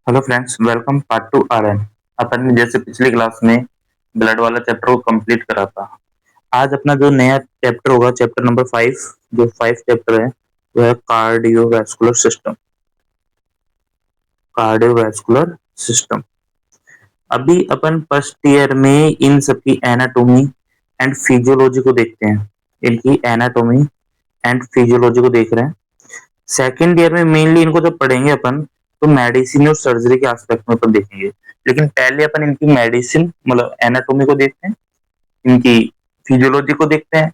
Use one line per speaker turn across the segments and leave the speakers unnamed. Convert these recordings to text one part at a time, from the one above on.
Hello friends, welcome part two RN. अपन ने जैसे पिछली क्लास में ब्लड वाला चैप्टर को कंप्लीट करा था। आज अपना जो नया चैप्टर होगा, चैप्टर नंबर 5, जो 5 चैप्टर है वो है कार्डियोवैस्कुलर सिस्टम। Cardiovascular system. अभी अपन फर्स्ट ईयर में इन सबकी एनाटॉमी एंड फिजियोलॉजी को देखते हैं। इनकी एनाटॉमी एंड फिजियोलॉजी को देख रहे हैं। सेकेंड ईयर में मेनली इनको जब पढ़ेंगे अपन, तो मेडिसिन और सर्जरी के एस्पेक्ट में अपन देखेंगे। लेकिन पहले अपन इनकी मेडिसिन मतलब एनाटॉमी को देखते हैं, इनकी फिजियोलॉजी को देखते हैं।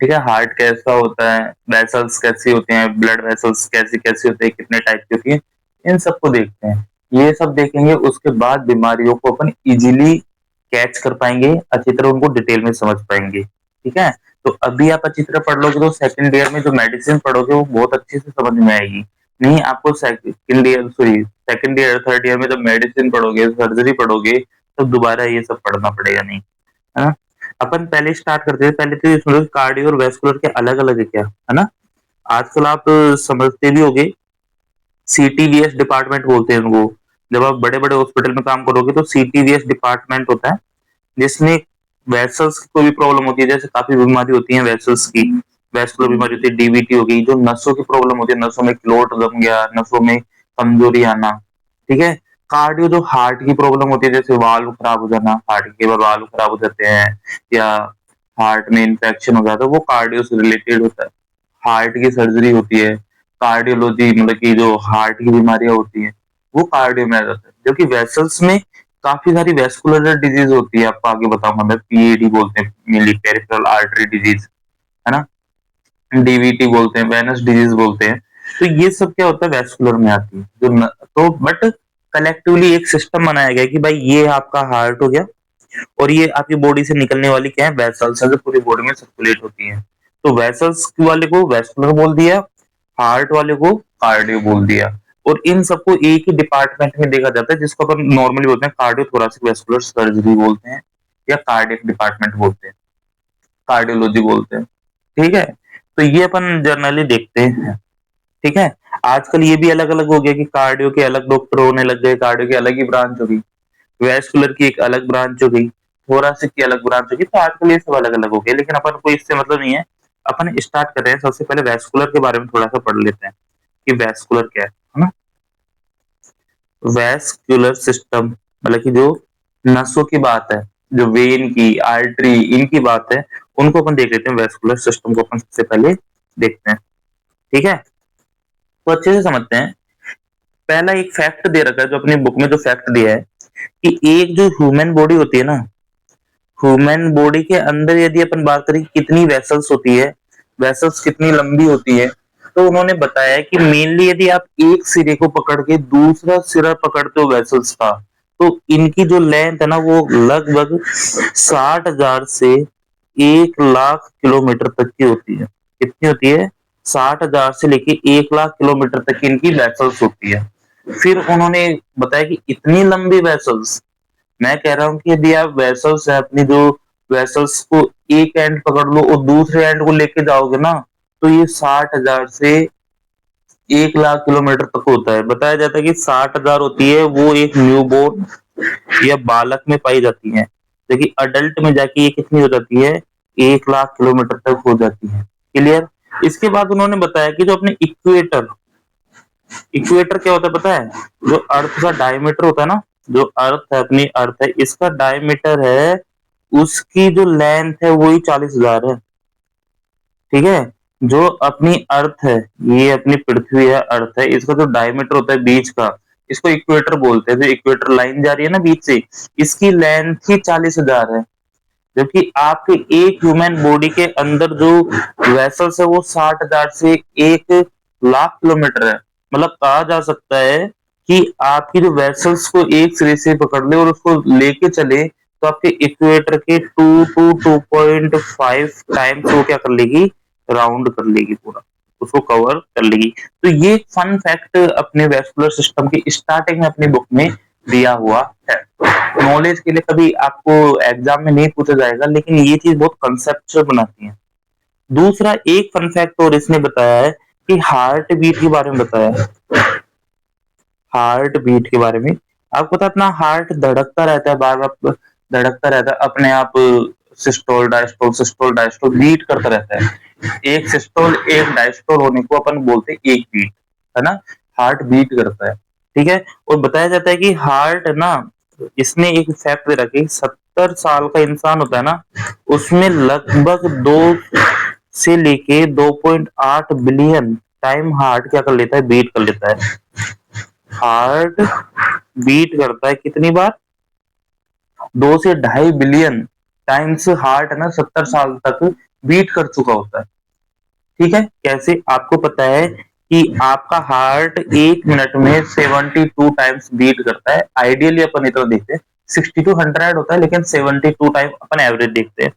ठीक है, हार्ट कैसा होता है, वेसल्स कैसी होते हैं, ब्लड वेसल्स कैसी कैसी होते हैं, कितने टाइप की होती है, इन सबको देखते हैं। ये सब देखेंगे, उसके बाद बीमारियों को अपन इजीली कैच कर पाएंगे, अच्छी तरह उनको डिटेल में समझ पाएंगे। ठीक है, तो अभी आप अच्छी तरह पढ़ लोगे तो सेकंड ईयर में जो मेडिसिन पढ़ोगे वो बहुत अच्छे से समझ में आएगी। नहीं, आपको सेकंड ईयर थर्ड ईयर में जब मेडिसिन पढ़ोगे, सर्जरी पढ़ोगे, तो दोबारा ये सब पढ़ना पड़ेगा नहीं, है ना। अपन पहले स्टार्ट करते हैं। पहले तो ये सुनो, कार्डियो और वेस्कुलर के अलग अलग है क्या, है ना। आजकल आप समझते भी होगे, सीटीवीएस डिपार्टमेंट बोलते हैं उनको। जब आप बड़े बड़े हॉस्पिटल में काम करोगे तो सीटीवीएस डिपार्टमेंट होता है, जिसमें वेसल्स की कोई भी प्रॉब्लम होती है, जैसे काफी बीमारी होती है वेसल्स की। वेस्कुलर बीमारी होती है, डीवीटी हो गई, जो नसों की प्रॉब्लम होती है, नसों में क्लोट जम गया, नसों में कमजोरी आना। ठीक है, कार्डियो जो हार्ट की प्रॉब्लम होती है, जैसे वाल्व खराब हो जाना, हार्ट के वाल्व खराब हो जाते हैं, या हार्ट में इंफेक्शन हो जाता है, वो कार्डियो से रिलेटेड होता है। हार्ट की सर्जरी होती है, कार्डियोलॉजी मतलब कि जो हार्ट की बीमारियां होती है वो कार्डियो में आ जाता है। जबकि वेसल्स में काफी सारी वेस्कुलर डिजीज होती है, आपको आगे बताऊंगा मैं। पीएडी बोलते हैं, मेनली पेरिफेरल आर्टरी डिजीज, है ना। डीवीटी बोलते हैं, वेनस डिजीज बोलते हैं। तो ये सब क्या होता है, वेस्कुलर में आती है। तो बट कलेक्टिवली एक सिस्टम बनाया गया कि भाई ये आपका हार्ट हो गया, और ये आपकी बॉडी से निकलने वाली क्या है, वेसल्स है, जो पूरी बॉडी में सर्कुलेट होती है। तो वेसल्स वाले को वेस्कुलर बोल दिया, हार्ट वाले को कार्डियो बोल दिया। और इन सबको एक ही डिपार्टमेंट में देखा जाता है, जिसको अपन नॉर्मली बोलते हैं कार्डियो थोरेसिक वेस्कुलर सर्जरी बोलते हैं, या कार्डियक डिपार्टमेंट बोलते हैं, कार्डियोलॉजी बोलते हैं। ठीक है, तो ये अपन जर्नली देखते हैं। ठीक है, आजकल ये भी अलग अलग हो गया कि कार्डियो के अलग डॉक्टर होने लग गए, कार्डियो की अलग ही ब्रांच हो गई, वेस्कुलर की एक अलग ब्रांच हो गई, थोरासिक की अलग ब्रांच हो गई। तो आजकल ये सब अलग अलग हो गए, लेकिन अपन को इससे मतलब नहीं है। अपन स्टार्ट कर रहे हैं, सबसे पहले वेस्कुलर के बारे में थोड़ा सा पढ़ लेते हैं कि वेस्कुलर क्या है ना। वेस्कुलर सिस्टम मतलब कि जो नसों की बात है, जो वेन की, आर्टरी, इनकी बात है, उनको अपन देख लेते हैं। वेस्कुलर सिस्टम को अपन सबसे पहले देखते हैं। ठीक है, तो अच्छे से समझते हैं। पहला एक फैक्ट दे रखा है, जो अपनी बुक में जो फैक्ट दिया है, कि एक जो ह्यूमन बॉडी होती है ना, ह्यूमन बॉडी के अंदर यदि अपन बात करें कितनी वेसल्स होती है, वेसल्स कितनी लंबी होती है, तो उन्होंने बताया कि मेनली यदि आप एक सिरे को पकड़ के दूसरा सिरा पकड़ते हो वेसल्स का, तो इनकी जो लेंथ है ना, वो लगभग 60,000 से 1 लाख किलोमीटर तक की होती है। कितनी होती है? 60,000 से लेके 1 लाख किलोमीटर तक की इनकी वेसल्स होती है। फिर उन्होंने बताया कि इतनी लंबी वेसल्स, मैं कह रहा हूं कि यदि आप वेसल्स है अपनी, जो वेसल्स को एक एंड पकड़ लो और दूसरे एंड को लेके जाओगे ना, तो ये 60,000 से 1 लाख किलोमीटर तक होता है। बताया जाता है कि 60,000 होती है वो एक न्यूबॉर्न या बालक में पाई जाती है, लेकिन अडल्ट में जाके ये कितनी हो जाती है, 1 लाख किलोमीटर तक हो जाती है। क्लियर। इसके बाद उन्होंने बताया कि जो अपने इक्वेटर, इक्वेटर क्या होता है पता है? जो अर्थ का डायमीटर होता है ना, जो अर्थ है, अपनी अर्थ है, इसका डायमीटर है, उसकी जो लेंथ है वही 40,000 है। ठीक है, जो अपनी अर्थ है, ये अपनी पृथ्वी है, अर्थ है, इसका जो डायमीटर होता है बीच का, इसको इक्वेटर बोलते हैं। जो इक्वेटर लाइन जा रही है ना बीच से, इसकी लेंथ ही 40,000 है। जबकि आपके एक ह्यूमन बॉडी के अंदर जो वेसल्स है वो 60,000 से 1 लाख किलोमीटर है। मतलब कहा जा सकता है कि आपकी जो वेसल्स को एक सिरे से पकड़ ले और उसको लेके चले, तो आपके इक्वेटर के 2 to 2.5 टाइम्स वो क्या कर लेगी, राउंड कर लेगी, पूरा उसको कवर कर लेगी। तो ये फन फैक्ट अपने वेस्कुलर सिस्टम की स्टार्टिंग में अपनी बुक में दिया हुआ है। नॉलेज के लिए कभी आपको एग्जाम में नहीं पूछा जाएगा, लेकिन ये चीज बहुत कंसेप्चुअल बनाती है। दूसरा एक फन फैक्ट और इसने बताया है कि हार्ट बीट के बारे में बताया है। हार्ट बीट के बारे में। आपको पता है अपना हार्ट धड़कता रहता है, बार बार धड़कता रहता है अपने आप, systole diastole systole diastole beat करता रहता है। एक सिस्टोल एक डायस्टोल होने को अपन बोलते हैं एक बीट, है ना। हार्ट बीट करता है, ठीक है। और बताया जाता है कि हार्ट ना, इसमें एक फैक्ट दे रखी, 70 साल का इंसान होता है ना, उसमें लगभग 2 से लेके 2.8 बिलियन टाइम हार्ट क्या कर लेता है, बीट कर लेता है। हार्ट बीट करता है कितनी बार, 2 से 2.5 बिलियन टाइम्स हार्ट है ना 70 साल तक बीट कर चुका होता है। ठीक है, कैसे आपको पता है कि आपका हार्ट 1 मिनट में 72 टाइम्स बीट करता है। आइडियली अपन इतना देखते हैं 60 to 100 होता है, लेकिन 72 टाइम अपन एवरेज देखते हैं।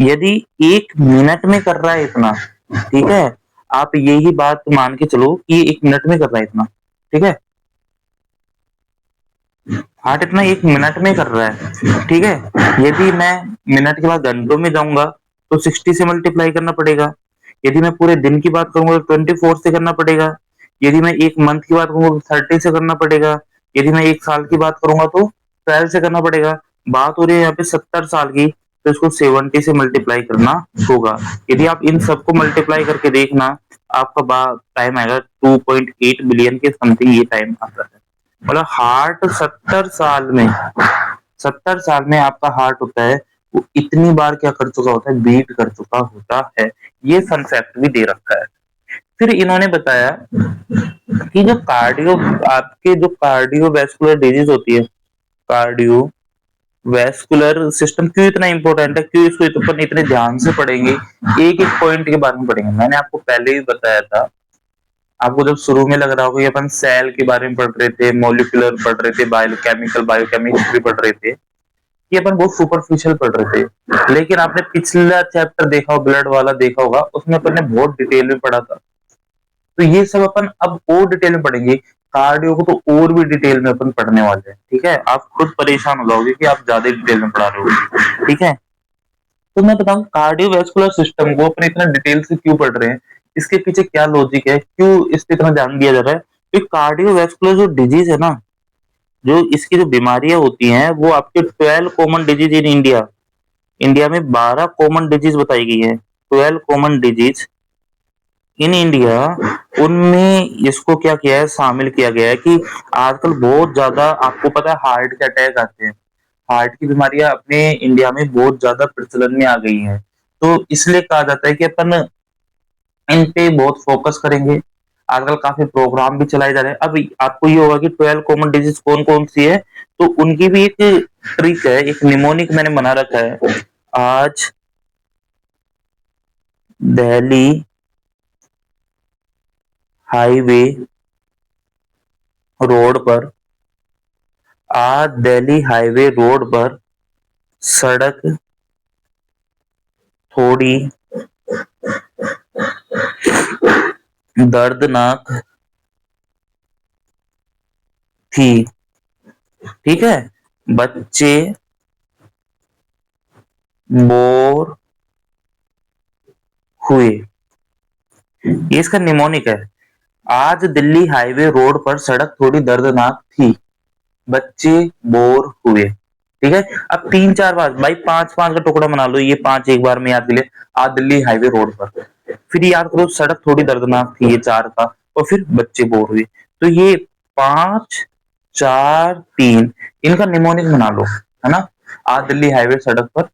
यदि 1 मिनट में कर रहा है इतना, ठीक है, आप यही बात मान के चलो कि 1 मिनट में कर रहा है इतना, ठीक है, हार्ट इतना 1 मिनट में कर रहा है, ठीक है। यदि मैं मिनट के बाद घंटों में जाऊंगा तो 60 से मल्टीप्लाई करना पड़ेगा। यदि मैं पूरे दिन की बात करूंगा तो 24 से करना पड़ेगा। यदि मैं एक मंथ की बात करूंगा तो 30 से करना पड़ेगा। यदि मैं एक साल की बात करूंगा तो 12 से करना पड़ेगा। बात हो रही है यहाँ पे 70 साल की, तो इसको 70 से मल्टीप्लाई करना होगा। यदि आप इन सबको मल्टीप्लाई करके देखना, आपका टाइम आएगा 2.8 बिलियन के समथिंग, ये टाइम आता है। मतलब हार्ट 70 साल में आपका हार्ट होता है, वो इतनी बार क्या कर चुका होता है, बीट कर चुका होता है। ये फन फैक्ट भी दे रखा है। फिर इन्होंने बताया कि जो कार्डियो, आपके जो कार्डियोवैस्कुलर डिजीज होती है, कार्डियो वैस्कुलर सिस्टम क्यों इतना इंपॉर्टेंट है, क्यों इसको अपन इतने ध्यान से पढ़ेंगे, एक एक पॉइंट के बारे में पढ़ेंगे। मैंने आपको पहले ही बताया था, आपको जब शुरू में लग रहा होगा कि अपन सेल के बारे में पढ़ रहे थे, मॉलिक्यूलर पढ़ रहे थे, बायोकेमिकल बायोकेमिस्ट्री पढ़ रहे थे, ये अपन बहुत सुपरफिशियल पढ़ रहे थे। लेकिन आपने पिछला चैप्टर देखा हो, ब्लड वाला देखा होगा, उसमें अपन ने बहुत डिटेल में पढ़ा था। तो ये सब अपन अब और डिटेल में पढ़ेंगे। कार्डियो को तो और भी डिटेल में अपन पढ़ने वाले हैं, ठीक है। आप खुद परेशान हो जाओगे कि आप ज्यादा डिटेल में पढ़ा रहे हो, ठीक है। तो मैं बताऊं कार्डियोवैस्कुलर सिस्टम को अपन इतना डिटेल से क्यों पढ़ रहे हैं, इसके पीछे क्या लॉजिक है, क्यों इस पे इतना ध्यान दिया जा रहा है। कि कार्डियोवैस्कुलर जो डिजीज है ना, जो इसकी जो बीमारियां होती हैं, वो आपके 12 common disease in India, India में 12 कॉमन डिजीज बताई गई है, 12 कॉमन डिजीज इन इंडिया। उनमें इसको क्या किया है, शामिल किया गया है कि आजकल बहुत ज्यादा आपको पता है हार्ट के अटैक आते हैं, हार्ट की बीमारियां अपने इंडिया में बहुत ज्यादा प्रचलन में आ गई हैं। तो इसलिए कहा जाता है कि अपन इन पे बहुत फोकस करेंगे। आजकल काफी प्रोग्राम भी चलाए जा रहे हैं। अब आपको ये होगा कि 12 कॉमन डिजीज कौन कौन सी है, तो उनकी भी एक ट्रिक है, एक निमोनिक मैंने बना रखा है। आज दिल्ली हाईवे रोड पर, आज दिल्ली हाईवे रोड पर सड़क थोड़ी दर्दनाक थी, ठीक है, बच्चे बोर हुए। ये इसका निमोनिक है। आज दिल्ली हाईवे रोड पर सड़क थोड़ी दर्दनाक थी, बच्चे बोर हुए, ठीक है। अब 3 4 बार भाई, 5 5 का टुकड़ा बना लो, ये 5 एक बार में याद के लिए। आज दिल्ली हाईवे रोड पर, फिर याद करो सड़क थोड़ी दर्दनाक थी, ये 4 का, और फिर बच्चे बोर हुए। तो ये 5 4 3 इनका निमोनिक बना लो, है ना। आज दिल्ली हाईवे सड़क पर,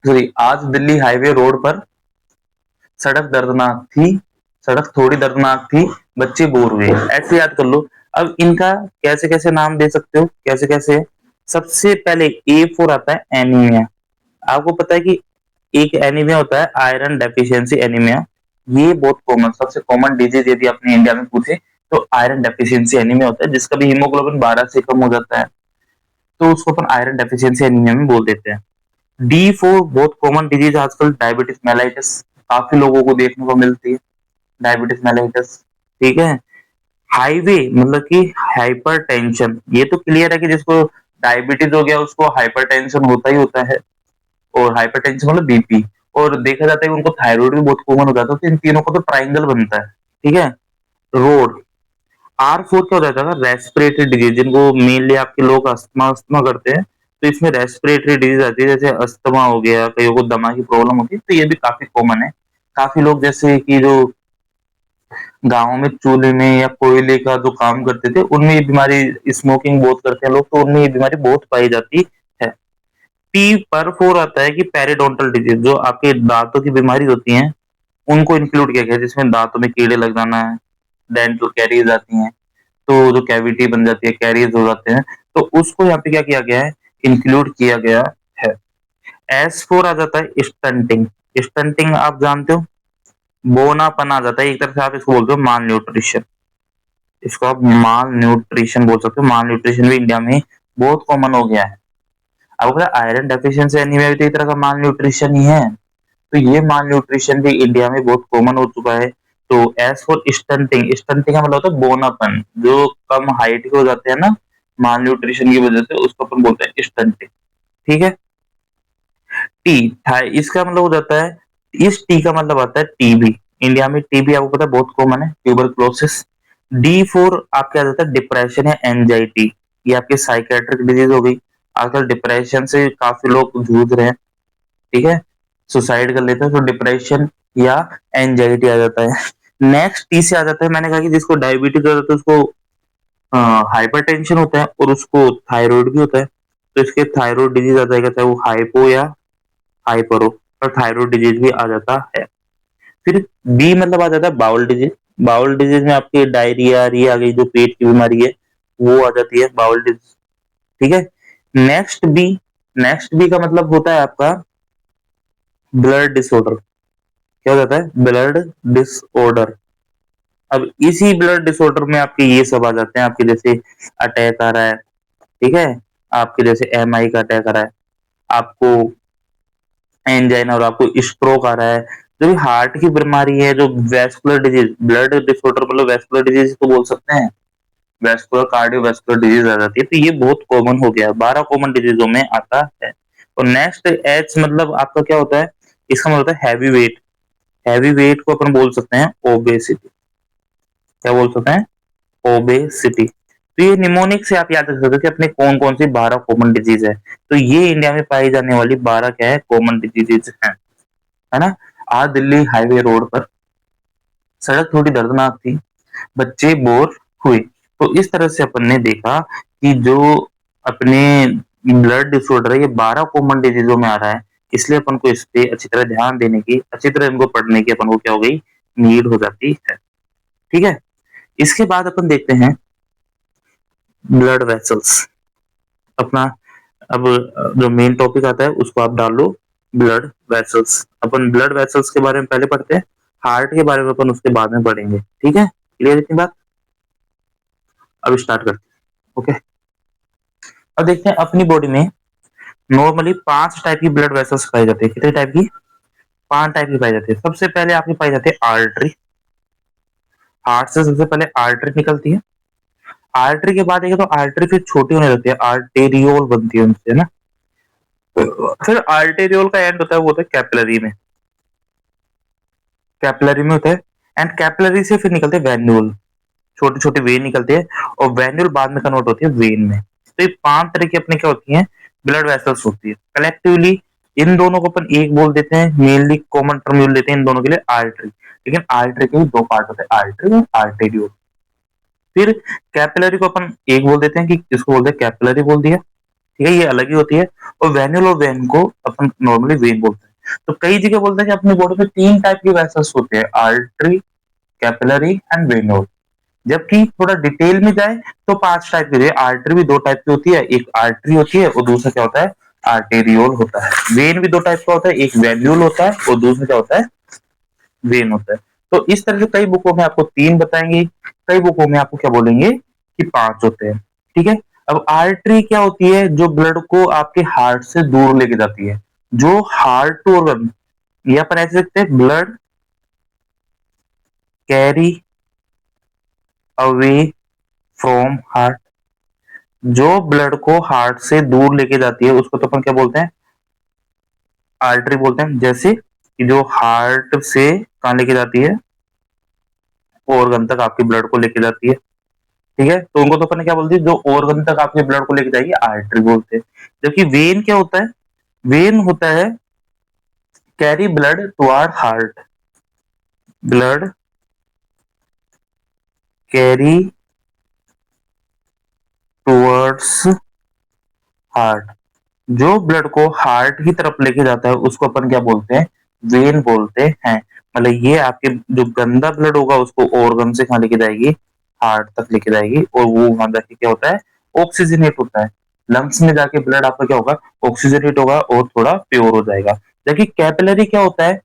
सॉरी, आज दिल्ली हाईवे रोड पर सड़क दर्दनाक थी, सड़क थोड़ी दर्दनाक थी, बच्चे बोर हुए, ऐसे याद कर लो। अब इनका कैसे कैसे नाम दे सकते हो, कैसे कैसे। सबसे पहले A4 आता है एनीमिया। आपको पता है कि एक एनीमिया होता है आयरन डेफिशिएंसी एनीमिया। ये बहुत कॉमन, सबसे कॉमन डिजीज यदि अपने इंडिया में पूछे तो आयरन डेफिशिएंसी एनीमिया होता है, जिसका भी हीमोग्लोबिन 12 से कम हो जाता है, तो उसको अपन आयरन डेफिशिएंसी एनीमिया में बोल देते हैं। D4 बहुत कॉमन डिजीज आजकल, डायबिटीज मेलाइटिस, काफी लोगों को देखने को मिलती है, डायबिटीज मेलाइटिस, ठीक है। हाईवे मतलब कि हाइपरटेंशन, ये तो क्लियर है कि जिसको डायबिटीज हो गया उसको हाइपरटेंशन होता ही होता है, और हाइपरटेंशन मतलब बीपी। और देखा जाता है कि उनको थायराइड भी बहुत कॉमन हो जाता है, तो इन तीनों का तो ट्राइंगल बनता है, ठीक है। रोड, R4 क्या हो जाता है, रेस्पिरेटरी डिजीज, जिनको मेनली आपके लोग अस्थमा करते हैं, तो इसमें रेस्पिरेटरी डिजीज आती है, जैसे अस्थमा हो गया, कईयों को दमा की प्रॉब्लम होती है, तो ये भी काफी कॉमन है। काफी लोग जैसे कि जो गाँव में चूल्हे में या कोयले का जो काम करते थे, उनमें ये बीमारी, स्मोकिंग बहुत करते हैं लोग, तो उनमें ये बीमारी बहुत पाई जाती है। पी पर 4 आता है कि पेरिडोंटल डिजीज, जो आपके दांतों की बीमारी होती है, उनको इंक्लूड किया गया है, जिसमें दांतों में कीड़े लग जाना है, डेंटल कैरीज आती हैं, तो जो कैविटी बन जाती है, कैरीज हो जाते हैं, तो उसको यहाँ पे क्या किया गया है, इंक्लूड किया गया है। S4 आ जाता है स्टंटिंग। स्टंटिंग आप जानते हो, बोनापन आ जाता है, एक तरह से आप इसको बोलते हो माल न्यूट्रिशन। इसको आप माल न्यूट्रिशन बोल सकते हो। माल न्यूट्रिशन भी इंडिया में बहुत कॉमन हो गया है। अब अगर आयरन डेफिशिएंसी एनीमिया भी तो एक तरह का माल न्यूट्रिशन ही है, तो ये माल न्यूट्रिशन भी इंडिया में बहुत कॉमन हो चुका है। तो एज फॉर स्टंटिंग, स्टंटिंग का मतलब होता है बोनापन, जो कम हाइट के हो जाते हैं ना माल न्यूट्रिशन की वजह से, उसको अपन बोलते हैं स्टंटिंग। ठीक है। टी, इसका मतलब हो जाता है, इस टी का मतलब आता है टीबी। इंडिया में टीबी आपको पता है बहुत कॉमन है, ट्यूबरक्लोसिस। D4 आपके आ जाता है डिप्रेशन या एंजाइटी, ये आपकी साइकेट्रिक डिजीज हो गई। आजकल डिप्रेशन से काफी लोग जूझ रहे हैं, ठीक है, सुसाइड कर लेते हैं, तो डिप्रेशन या एंजाइटी आ जाता है। नेक्स्ट टी से आ जाता है, मैंने कहा कि जिसको डायबिटीज होता है उसको हाइपरटेंशन होता है, और उसको थायराइड भी होता है, तो इसके थायराइड डिजीज आ जाएगा, चाहे वो हाइपो या हाइपर हो, और थायराइड डिजीज भी आ जाता है। फिर बी मतलब आ जाता है बाउल डिजीज। बाउल डिजीज में आपकी डायरिया, ये आ गई, जो पेट की बीमारी है वो आ जाती है बाउल डिजीज। ठीक है। नेक्स्ट बी, नेक्स्ट बी का मतलब होता है आपका ब्लड डिसऑर्डर। क्या हो जाता है, ब्लड डिसऑर्डर। अब इसी ब्लड डिसऑर्डर में आपके ये सब आ जाते हैं, आपके जैसे अटैक आ रहा है, ठीक है, आपके जैसे MI का अटैक आ रहा है, आपको एंजाइना और आपको स्ट्रोक आ रहा है, जो भी हार्ट की बीमारी है, जो वेस्कुलर डिजीज, ब्लड डिसऑर्डर मतलब वेस्कुलर डिजीज तो बोल सकते हैं, वेस्कुलर कार्डियोवेस्कुलर डिजीज आ जाती है, तो ये बहुत कॉमन हो गया है, 12 कॉमन डिजीजों में आता है। और नेक्स्ट एच मतलब आपका क्या होता है, इसका मतलब होता है हैवी वेट। हैवी वेट को अपन बोल सकते हैं ओबेसिटी। क्या बोल सकते हैं, ओबेसिटी। तो ये निमोनिक से आप याद रख सकते हो कि अपने कौन कौन सी 12 कॉमन डिजीज है। तो ये इंडिया में पाई जाने वाली 12 क्या है, कॉमन डिजीजेज है ना। आज दिल्ली हाईवे रोड पर सड़क थोड़ी दर्दनाक थी, बच्चे बोर हुए, तो इस तरह से अपन ने देखा कि जो अपने ब्लड डिसऑर्डर है, ये 12 कॉमन डिजीजों में आ रहा है, इसलिए अपन को इस पे अच्छी तरह ध्यान देने की, अच्छी तरह इनको पढ़ने की अपन को क्या हो गई, नीड हो जाती है। ठीक है। इसके बाद अपन देखते हैं ब्लड वेसल्स अपना। अब जो मेन टॉपिक आता है उसको आप डाल लो, ब्लड वेसल्स। अपन ब्लड वेसल्स के बारे में पहले पढ़ते हैं, हार्ट के बारे में अपन उसके बाद में पढ़ेंगे। ठीक है, क्लियर इतनी बात। अब स्टार्ट करते हैं। ओके। अब देखते हैं अपनी बॉडी में नॉर्मली 5 टाइप की ब्लड वेसल्स पाई जाती है। कितने टाइप की, 5 टाइप की पाई जाती है। सबसे पहले आपकी पाई जाती है आर्टरी। हार्ट से सबसे पहले आर्टरी निकलती है। आर्टरी के बाद देखें तो आर्टरी फिर छोटी होने लगती है, आर्टेरियोल बनती है उनसे, है ना। फिर आर्टेरियोल का एंड होता है, वो होता है कैपिलरी में। कैपिलरी में होता है, एंड कैपिलरी से फिर निकलते हैं वेन्यूल, छोटे छोटे वेन निकलते हैं, और वेन्यूल बाद में कन्वर्ट होती है वेन में। तो ये 5 तरह की अपने क्या होती हैं, ब्लड वेसल्स होती है। कलेक्टिवली इन दोनों को अपन एक बोल देते हैं, मेनली कॉमन टर्म यूज लेते हैं इन दोनों के लिए, आर्टरी। लेकिन आर्टरी के भी 2 पार्ट होते हैं, आर्टरी और आर्टेरियोल। फिर कैपिलरी को अपन एक बोल देते हैं, कि इसको बोलते हैं कैपिलरी बोल दिया, ठीक है, ये अलग ही होती है। और वेन्यूल और वेन को अपन नॉर्मली वेन बोलते हैं। तो कई जगह बोलते हैं कि अपनी बॉडी में 3 टाइप के वेसल्स होते हैं, आर्टरी, कैपिलरी एंड वेन्यूल। जबकि थोड़ा डिटेल में जाए तो 5 टाइप की, आर्टरी भी 2 टाइप की होती है, एक आर्टरी होती है और दूसरा क्या होता है, आर्टेरियोल होता है। वेन भी 2 टाइप का होता है, एक वेन्यूल होता है और दूसरा क्या होता है, वेन होता है। तो इस तरह से कई बुकों में आपको 3 बताएंगे, कई बुकों में आपको क्या बोलेंगे कि 5 होते हैं। ठीक है। अब आर्टरी क्या होती है, जो ब्लड को आपके हार्ट से दूर लेके जाती है, जो हार्ट टू ऑर्गन, ये अपन ऐसे लिखते हैं, blood carry away from heart. जो ब्लड को हार्ट से दूर लेके जाती है उसको तो अपन क्या बोलते हैं, आर्टरी बोलते हैं। जैसे कि जो हार्ट से कहां लेके जाती है, ऑर्गन तक आपके ब्लड को लेके जाती है। ठीक है, तो उनको तो अपन क्या बोलते हैं, जो ऑर्गन तक आपके ब्लड को लेके जाएगी आर्टरी बोलते हैं। जबकि वेन क्या होता है, वेन होता है carry blood toward heart, blood carry towards heart, जो ब्लड को हार्ट की तरफ लेके जाता है उसको अपन क्या बोलते हैं, वेन बोलते हैं। मतलब ये आपके जो गंदा ब्लड होगा उसको ऑर्गन से कहाँ लेके जाएगी, हार्ट तक लेके जाएगी, और वो वहां जाके क्या होता है, ऑक्सीजनेट होता है। लंग्स में जाके ब्लड आपका क्या होगा, ऑक्सीजनेट होगा और थोड़ा प्योर हो जाएगा। जबकि कैपिलरी क्या होता है,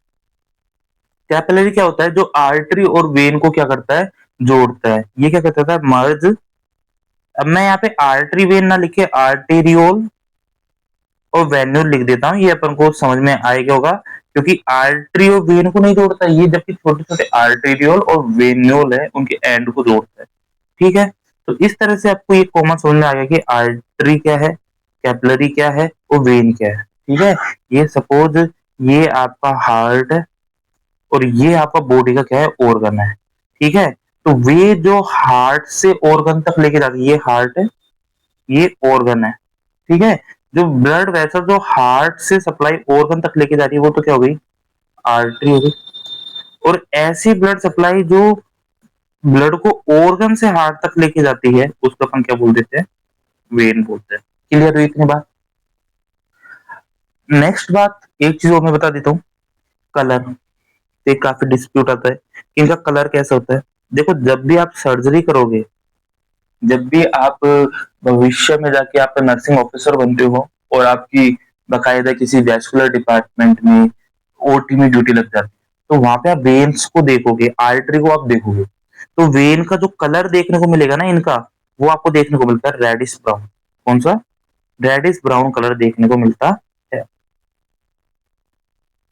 कैपिलरी क्या होता है, जो आर्टरी और वेन को क्या करता है, जोड़ता है। ये क्या कहता है, मर्ज। अब मैं यहाँ पे आर्टरी वेन ना लिखे आर्टेरियोल और वेन्यूल लिख देता हूँ, ये अपन को समझ में आएगा होगा, क्योंकि आर्टरी और वेन को नहीं जोड़ता ये, जबकि छोटे छोटे आर्टेरियोल और वेन्यूल है उनके एंड को जोड़ता है। ठीक है, तो इस तरह से आपको ये कॉमन समझ में आ गया कि आर्टरी क्या है, कैपिलरी क्या है और वेन क्या है। ठीक है, ये सपोज ये आपका हार्ट है और ये आपका बॉडी का क्या है, ऑर्गन है। ठीक है, तो वे जो हार्ट से ऑर्गन तक लेके जाती है, ये हार्ट है, ये ऑर्गन है। ठीक है, जो ब्लड वेसल जो हार्ट से सप्लाई ऑर्गन तक लेके जा रही है वो तो क्या हो गई, आर्टरी हो गई। और ऐसी ब्लड सप्लाई जो ब्लड को ऑर्गन से हार्ट तक लेके जाती है उसको अपन क्या बोल देते हैं, वेन बोलते हैं। क्लियर हुई इतनी बात। नेक्स्ट बात, एक चीज और मैं बता देता हूँ, कलर। ये काफी डिस्प्यूट आता है कि इनका कलर कैसा होता है। देखो, जब भी आप सर्जरी करोगे, जब भी आप भविष्य में जाके आप नर्सिंग ऑफिसर बनते हो और आपकी बाकायदा किसी वैस्कुलर डिपार्टमेंट में ओटी में ड्यूटी लग जाती है, तो वहां पे आप वेन्स को देखोगे, आर्टरी को आप देखोगे, तो वेन का जो कलर देखने को मिलेगा ना इनका, वो आपको देखने को मिलता है रेडिश ब्राउन। कौन सा, रेडिश ब्राउन कलर देखने को मिलता है,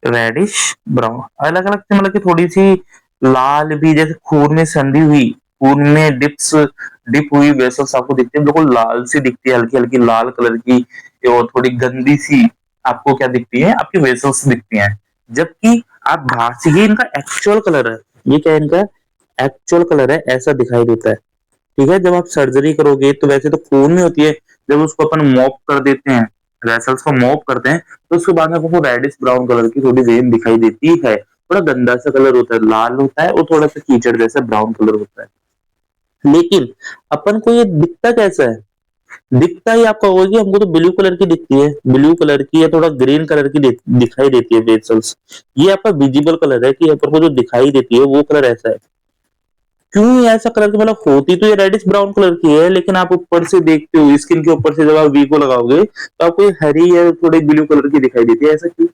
रेडिश ब्राउन। अलग अलग से मतलब कि थोड़ी सी लाल भी, जैसे खून में संधी हुई, खून में डिप हुई वेसल्स आपको दिखती है, बिल्कुल लाल सी दिखती है, हल्की हल्की लाल कलर की, और थोड़ी गंदी सी आपको क्या दिखती है, आपकी वेसल्स दिखती हैं। जबकि आप बाहर से, ये इनका एक्चुअल कलर है, ये क्या है इनका एक्चुअल कलर है, ऐसा दिखाई देता है। ठीक है, जब आप सर्जरी करोगे तो वैसे तो खून में होती है, जब उसको अपन मॉप कर देते हैं, वेसल्स को मॉप करते हैं, तो उसके बाद में आपको रेडिश ब्राउन कलर की थोड़ी वेन दिखाई देती है। थोड़ा गंदा सा कलर होता है, लाल होता है और थोड़ा सा कीचड़ जैसा ब्राउन कलर होता है। लेकिन अपन को ये दिखता कैसा है, दिखता ही आपका होगा कि हमको तो ब्लू कलर की दिखती है, ब्लू कलर की या थोड़ा ग्रीन कलर की दिखाई देती है वेसल्स। ये आपका विजिबल कलर है कि अपन को जो दिखाई देती है वो कलर ऐसा है। क्यों ऐसा कलर की, मतलब होती तो ये रेडिश ब्राउन कलर की है, लेकिन आप ऊपर से देखते हो, स्किन के ऊपर से जब आप वी को लगाओगे तो आपको ये हरी या थोड़ी ब्लू कलर की दिखाई देती है। ऐसा क्यों,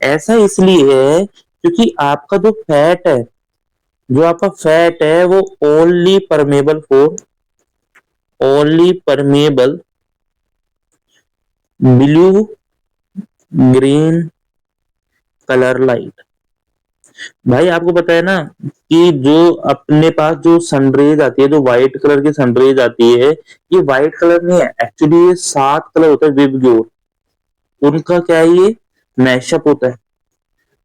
ऐसा इसलिए है क्योंकि आपका जो फैट है, जो आपका फैट है वो only permeable blue green colour light. भाई आपको पता है ना कि जो अपने पास जो सनरेज आती है, जो व्हाइट कलर की सनरेज आती है, ये व्हाइट कलर नहीं है एक्चुअली, ये 7 कलर होता है विबग्योर, उनका क्या है, ये मैशअप होता है।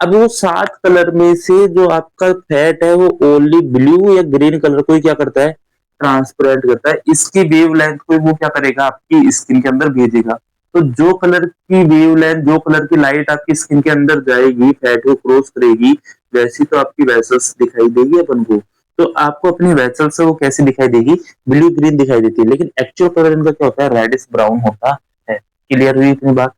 अब वो 7 कलर में से जो आपका फैट है वो ओनली ब्लू या ग्रीन कलर को ही क्या करता है, ट्रांसपेरेंट करता है। इसकी वेवलेंथ को वो क्या करेगा, आपकी स्किन के अंदर भेजेगा। तो जो कलर की वेवलेंथ, जो कलर की लाइट आपकी स्किन के अंदर जाएगी, फैट को क्रॉस करेगी, वैसी तो आपकी वेसल्स दिखाई देगी अपन को। तो आपको अपनी वेसल्स से वो कैसी दिखाई देगी, ब्लू ग्रीन दिखाई देती है, लेकिन एक्चुअल कलर इनका क्या होता है, रेडिश ब्राउन होता है। क्लियर हुई इतनी बात।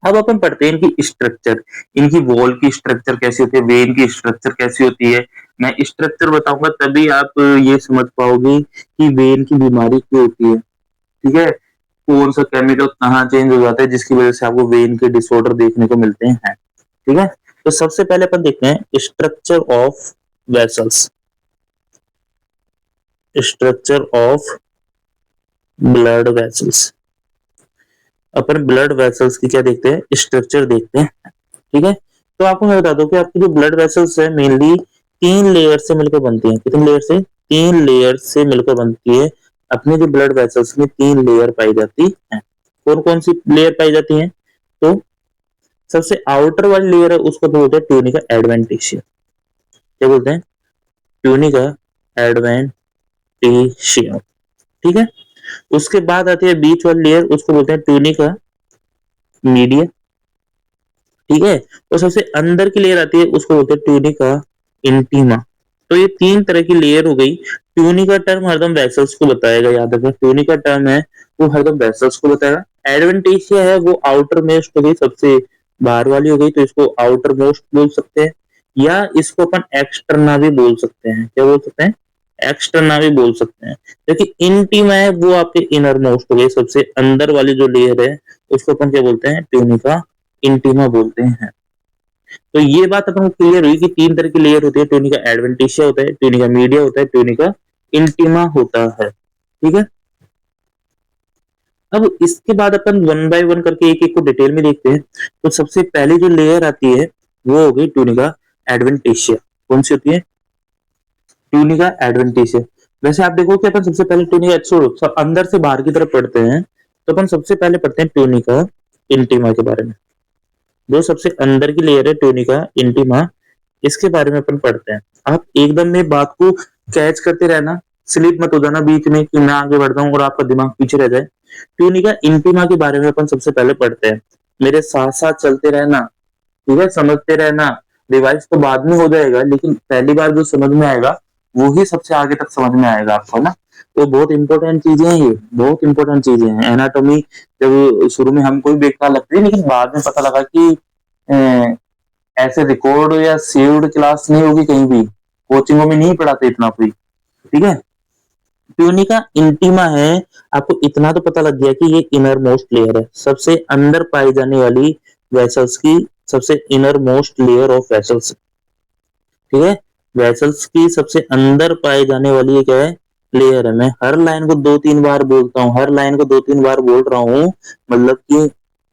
अब अपन पढ़ते हैं इनकी स्ट्रक्चर, इनकी वॉल की स्ट्रक्चर कैसी होती है, वेन की स्ट्रक्चर कैसी होती है। मैं स्ट्रक्चर बताऊंगा तभी आप ये समझ पाओगे कि वेन की बीमारी क्यों होती है। ठीक है, कौन सा केमिकल कहाँ चेंज हो जाता है जिसकी वजह से आपको वेन के डिसऑर्डर देखने को मिलते हैं। ठीक है, तो सबसे पहले अपन देखते हैं structure of vessels, structure of blood vessels. Upon blood vessels की क्या देखते हैं, स्ट्रक्चर देखते हैं। ठीक है, तो आपको मैं बता दूं कि आपकी जो ब्लड वेसल्स है मेनली 3 लेयर से मिलकर बनती हैं। कितने लेयर से, 3 लेयर से मिलकर बनती है। अपने जो ब्लड वेसल्स में 3 लेयर पाई जाती है। कौन कौन सी लेयर पाई जाती है, तो सबसे आउटर वाली लेयर है उसको बोलते हैं ट्यूनिका एडवेंटिशिया। क्या बोलते हैं, ट्यूनिका एडवेंटिशिया। एडवेंटिशिया। ठीक है, उसके बाद आती है बीच वाली लेयर, उसको बोलते हैं ट्यूनिका मीडिया। ठीक है, और सबसे अंदर की लेयर आती है उसको बोलते हैं ट्यूनिका इंटीमा। तो ये तीन तरह की लेयर हो गई। ट्यूनिका टर्म हरदम वेसल्स को बताएगा, याद रखना ट्यूनिका टर्म है वो हरदम वेसल्स को बताएगा। एडवेंटिशिया है वो आउटर मोस्ट हो गई, सबसे बाहर वाली हो गई, तो इसको आउटर मोस्ट बोल सकते हैं, या इसको अपन एक्सटर्ना भी बोल सकते हैं। क्या बोल सकते हैं? एक्सटर्ना भी बोल सकते हैं। क्योंकि इंटीमा है वो आपके इनर मोस्ट हो गई, सबसे अंदर वाली जो लेयर है उसको अपन क्या बोलते हैं? ट्यूनिका इंटीमा बोलते हैं। तो ये बात अपन को क्लियर हुई कि तीन तरह की लेयर होती है, ट्यूनिका एडवेंटिशिया होता है, ट्यूनिका मीडिया होता है, ट्यूनिका इंटीमा होता है। ठीक है, अब इसके बाद अपन वन बाय वन करके एक एक को डिटेल में देखते हैं। तो सबसे पहली जो लेयर आती है वो हो गई ट्यूनिका एडवेंटिशिया। कौन सी होती है? Tunica adventitia. वैसे आप देखो कि अपन सबसे पहले ट्यूनिका छोड़ो, सब अंदर से बाहर की तरफ पढ़ते हैं, तो अपन सबसे पहले पढ़ते हैं ट्यूनिका इंटीमा के बारे में। जो सबसे अंदर की लेयर है ट्यूनिका इंटीमा, इसके बारे में अपन पढ़ते हैं। आप एकदम में बात को कैच करते रहना, स्लिप मत हो जाना बीच में कि मैं आगे बढ़ता हूँ और आपका दिमाग पीछे रह जाए। ट्यूनिका इंटीमा के बारे में अपन सबसे पहले पढ़ते हैं, मेरे साथ साथ चलते रहना। ठीक है, समझते रहना। रिवाइज तो बाद में हो जाएगा, लेकिन पहली बार जो समझ में आएगा वो ही सबसे आगे तक समझ में आएगा आपको ना। तो बहुत इंपॉर्टेंट चीजें हैं, ये बहुत इंपॉर्टेंट चीजें हैं। एनाटॉमी जब शुरू में हमको भी बेकार लगती है, लेकिन बाद में पता लगा कि ऐसे रिकॉर्ड या सेव्ड क्लास नहीं होगी कहीं भी, कोचिंगों में नहीं पढ़ाते इतना कोई। ठीक है, ट्यूनिका इंटीमा है, आपको इतना तो पता लग गया कि ये इनर मोस्ट लेयर है, सबसे अंदर पाई जाने वाली वेसल्स की सबसे inner most layer of vessels. ठीक है, वेसल्स की सबसे अंदर पाई जाने वाली ये क्या है? लेयर है। मैं हर लाइन को दो तीन बार बोलता हूँ, हर लाइन को दो तीन बार बोल रहा हूँ, मतलब कि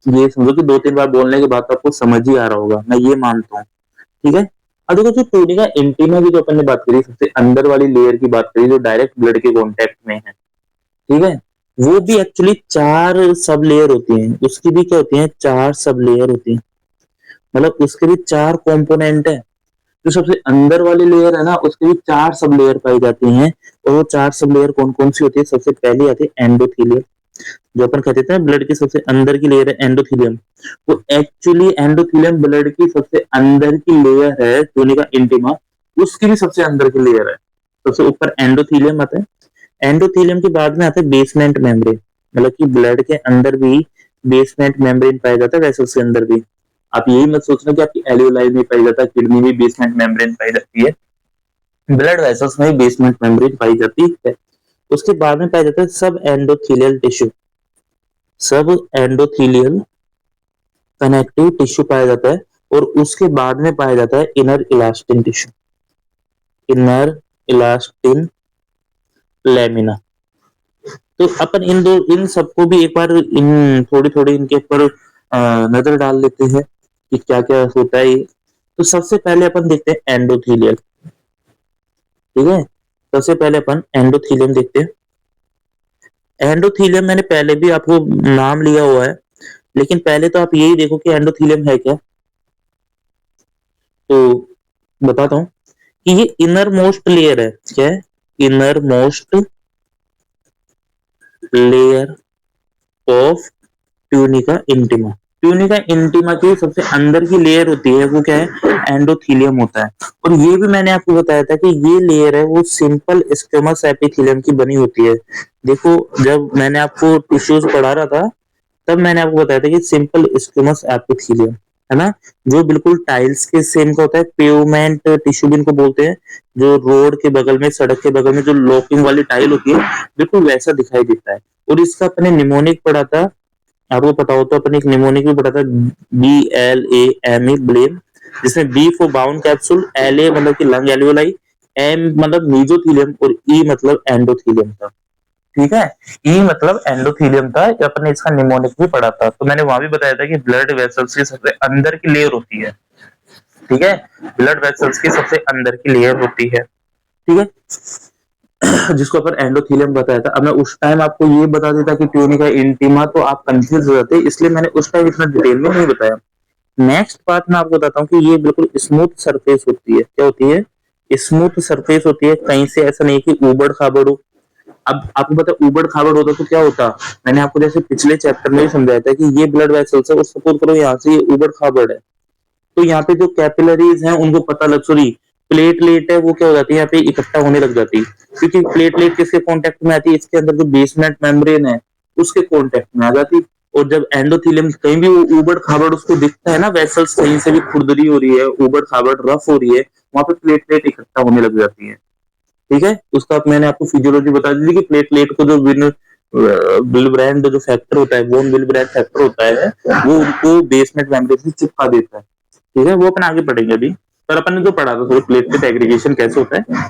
ये समझो कि दो तीन बार बोलने के बाद तो आपको समझ ही आ रहा होगा, मैं ये मानता हूँ। ठीक है, अब देखो जो ट्यूनिका इंटीमा की जो अपन ने बात करी, सबसे अंदर वाली लेयर की बात करी जो डायरेक्ट ब्लड के कांटेक्ट में है। ठीक है, वो भी एक्चुअली चार सब लेयर होती हैं, उसकी भी क्या होती है? चार सब लेयर होती है, मतलब उसके भी चार कंपोनेंट है। जो सबसे अंदर वाली लेयर है ना, उसके भी चार सब लेयर पाई जाती हैं। और वो चार सब लेयर कौन कौन सी होती है? सबसे पहली आती है एंडोथेलियम, जो अपन कहते थे ब्लड की सबसे अंदर की लेयर है एंडोथेलियम। वो एक्चुअली एंडोथेलियम ब्लड की सबसे अंदर की लेयर है ट्यूनिका इंटीमा, उसकी भी सबसे अंदर की लेयर है। सबसे ऊपर एंडोथेलियम आता है, एंडोथेलियम के बाद में आता है बेसमेंट मेम्ब्रेन, मतलब कि ब्लड के अंदर भी बेसमेंट मेम्ब्रेन पाया जाता है, वेसल्स के अंदर भी। आप यही मत सोचना कि आपकी एलियोलाई में पाई जाता है, किडनी में बेसमेंट मेम्ब्रेन पाई जाती है, ब्लड वेसल्स में बेसमेंट मेम्ब्रेन पाई जाती है। उसके बाद में पाया जाता है सब एंडोथेलियल टिश्यू, सब एंडोथेलियल कनेक्टिव टिश्यू पाया जाता है। और उसके बाद में पाया जाता है inner elastin tissue, inner elastin lamina. तो अपन इन सबको भी एक बार इन थोड़ी थोड़ी इनके ऊपर नजर डाल लेते हैं कि क्या क्या होता है ये। तो सबसे पहले अपन देखते हैं एंडोथेलियल। ठीक है, सबसे पहले अपन एंडोथेलियम देखते हैं। एंडोथेलियम मैंने पहले भी आपको नाम लिया हुआ है, लेकिन पहले तो आप यही देखो कि एंडोथेलियम है क्या। तो बताता हूँ कि ये इनर मोस्ट लेयर है। क्या है? Inner most layer of tunica intima. Tunica intima की सबसे अंदर की लेयर होती है वो क्या है? एंडोथेलियम होता है। और ये भी मैंने आपको बताया था कि ये लेयर है वो सिंपल स्क्वेमस एपिथेलियम की बनी होती है। देखो, जब मैंने आपको टिश्यूज पढ़ा रहा था तब मैंने आपको बताया था कि सिंपल स्क्वेमस एपिथेलियम है ना, जो बिल्कुल टाइल्स के सेम का होता है, पेवमेंट टिश्यू भी इनको बोलते हैं। जो रोड के बगल में, सड़क के बगल में जो लॉकिंग वाली टाइल होती है, बिल्कुल वैसा दिखाई देता है। और इसका अपने निमोनिक पढ़ा था, आपको पता हो तो, अपन एक निमोनिक भी पढ़ा था, BLAME ब्लेम, जिसमें B for bound capsule, LA मतलब कि लंग एल्वेलाई, एम मतलब मीजोथीलियम और ई मतलब एंडोथीलियम था। ठीक है, ई मतलब एंडोथीलियम था, अपने इसका निमोनिक भी पढ़ा था। तो मैंने वहां भी बताया था कि ब्लड वेसल्स की सबसे अंदर की लेयर होती है। ठीक है, ब्लड वेसल्स की सबसे अंदर की लेयर होती है। ठीक है, जिसको अपन एंडोथेलियम बताया था। अब मैं उस टाइम आपको ये बता देता कि ट्यूनिका इंटीमा, तो आप कंफ्यूज हो जाते, इसलिए मैंने उस टाइम इतना डिटेल में नहीं बताया। नेक्स्ट पार्ट में आपको बताता हूँ कि ये बिल्कुल स्मूथ सरफेस होती है। क्या होती है? स्मूथ सरफेस होती है, कहीं से ऐसा नहीं कि ऊबड़ खाबड़ हो, अब आपको पता है ऊबड़ खाबड़ होता तो क्या होता, मैंने आपको जैसे पिछले चैप्टर में ही समझाया था कि ये ब्लड वेसल्स है और सपोज करो यहाँ से ये ऊबड़ खाबड़ है, तो यहाँ पे जो कैपिलरीज हैं उनको पता लग, सॉरी प्लेटलेट है वो क्या हो जाती है यहाँ पे इकट्ठा होने लग जाती है, क्योंकि प्लेटलेट किसके कांटेक्ट में आती है, इसके अंदर जो बेसमेंट मेम्ब्रेन है उसके कांटेक्ट में आ जाती है। और जब एंडोथेलियम कहीं भी वो ऊबड़ खाबड़ उसको दिखता है ना, वेसल्स कहीं से भी खुरदरी हो रही है, ऊबड़ खाबड़ रफ हो रही है, वहां पे प्लेटलेट इकट्ठा होने लग जाती है। ठीक है, उसका मैंने आपको फिजियोलॉजी बता दी थी कि प्लेटलेट को जो विलब्रेंड जो फैक्टर होता है, वोन विलब्रेंड फैक्टर होता है, वो उनको बेसमेंट मेम्ब्रेन से चिपका देता है। ठीक है, वो अपन आगे पढ़ेंगे अभी, पर अपन ने जो पढ़ा था प्लेटलेट एग्रीगेशन कैसे होता है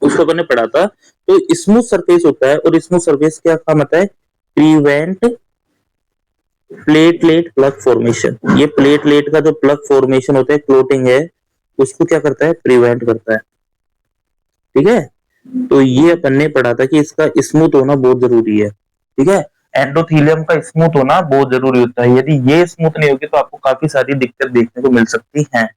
उसको अपन ने पढ़ा था। तो स्मूथ सरफेस होता है, और स्मूथ सरफेस क्या काम आता है, प्रिवेंट प्लेटलेट प्लग फॉर्मेशन। ये प्लेटलेट का जो प्लग फॉर्मेशन होता है, क्लोटिंग है, उसको क्या करता है, प्रिवेंट करता है। ठीक है, तो ये अपन ने पढ़ा था कि इसका स्मूथ होना बहुत जरूरी है। ठीक है, एंडोथेलियम का स्मूथ होना बहुत जरूरी होता है, यदि ये स्मूथ नहीं होगी तो आपको काफी सारी दिक्कत देखने को मिल सकती है।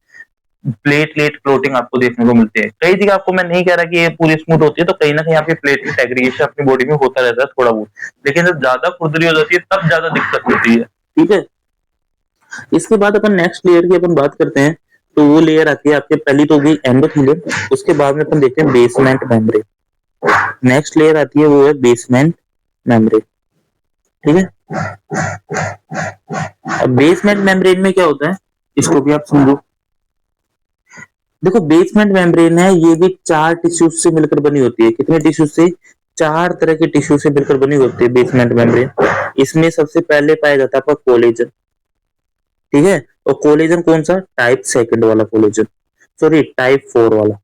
प्लेटलेट क्लोटिंग आपको देखने को मिलती है कई जगह, आपको मैं नहीं कह रहा कि ये पूरी स्मूथ होती है, तो कहीं ना कहीं आपकी प्लेटलेट एग्रीगेशन अपनी बॉडी में होता रहता है थोड़ा बहुत, लेकिन जब ज्यादा खुरदरी हो जाती है तब ज्यादा दिक्कत होती है। ठीक है, इसके बाद अपन नेक्स्ट लेयर की अपन बात करते हैं, तो वो लेयर आती है आपके, पहली तो होगी एंडोथेलियम, उसके बाद में अपन देखते हैं बेसमेंट मेम्ब्रेन। नेक्स्ट लेयर आती है वो है बेसमेंट मेम्ब्रेन। ठीक है, अब बेसमेंट मेम्ब्रेन में क्या होता है इसको भी आप समझो। देखो बेसमेंट मेम्ब्रेन है, ये भी 4 टिश्यूज से मिलकर बनी होती है। कितने टिश्यू से, 4 तरह के टिश्यू से मिलकर बनी होती है बेसमेंट मेम्ब्रेन। इसमें सबसे पहले पाया जाता है आपका कोलेजन। ठीक है, और कोलेजन कौन सा, टाइप सेकंड वाला कोलेजन, सॉरी टाइप 4 वाला।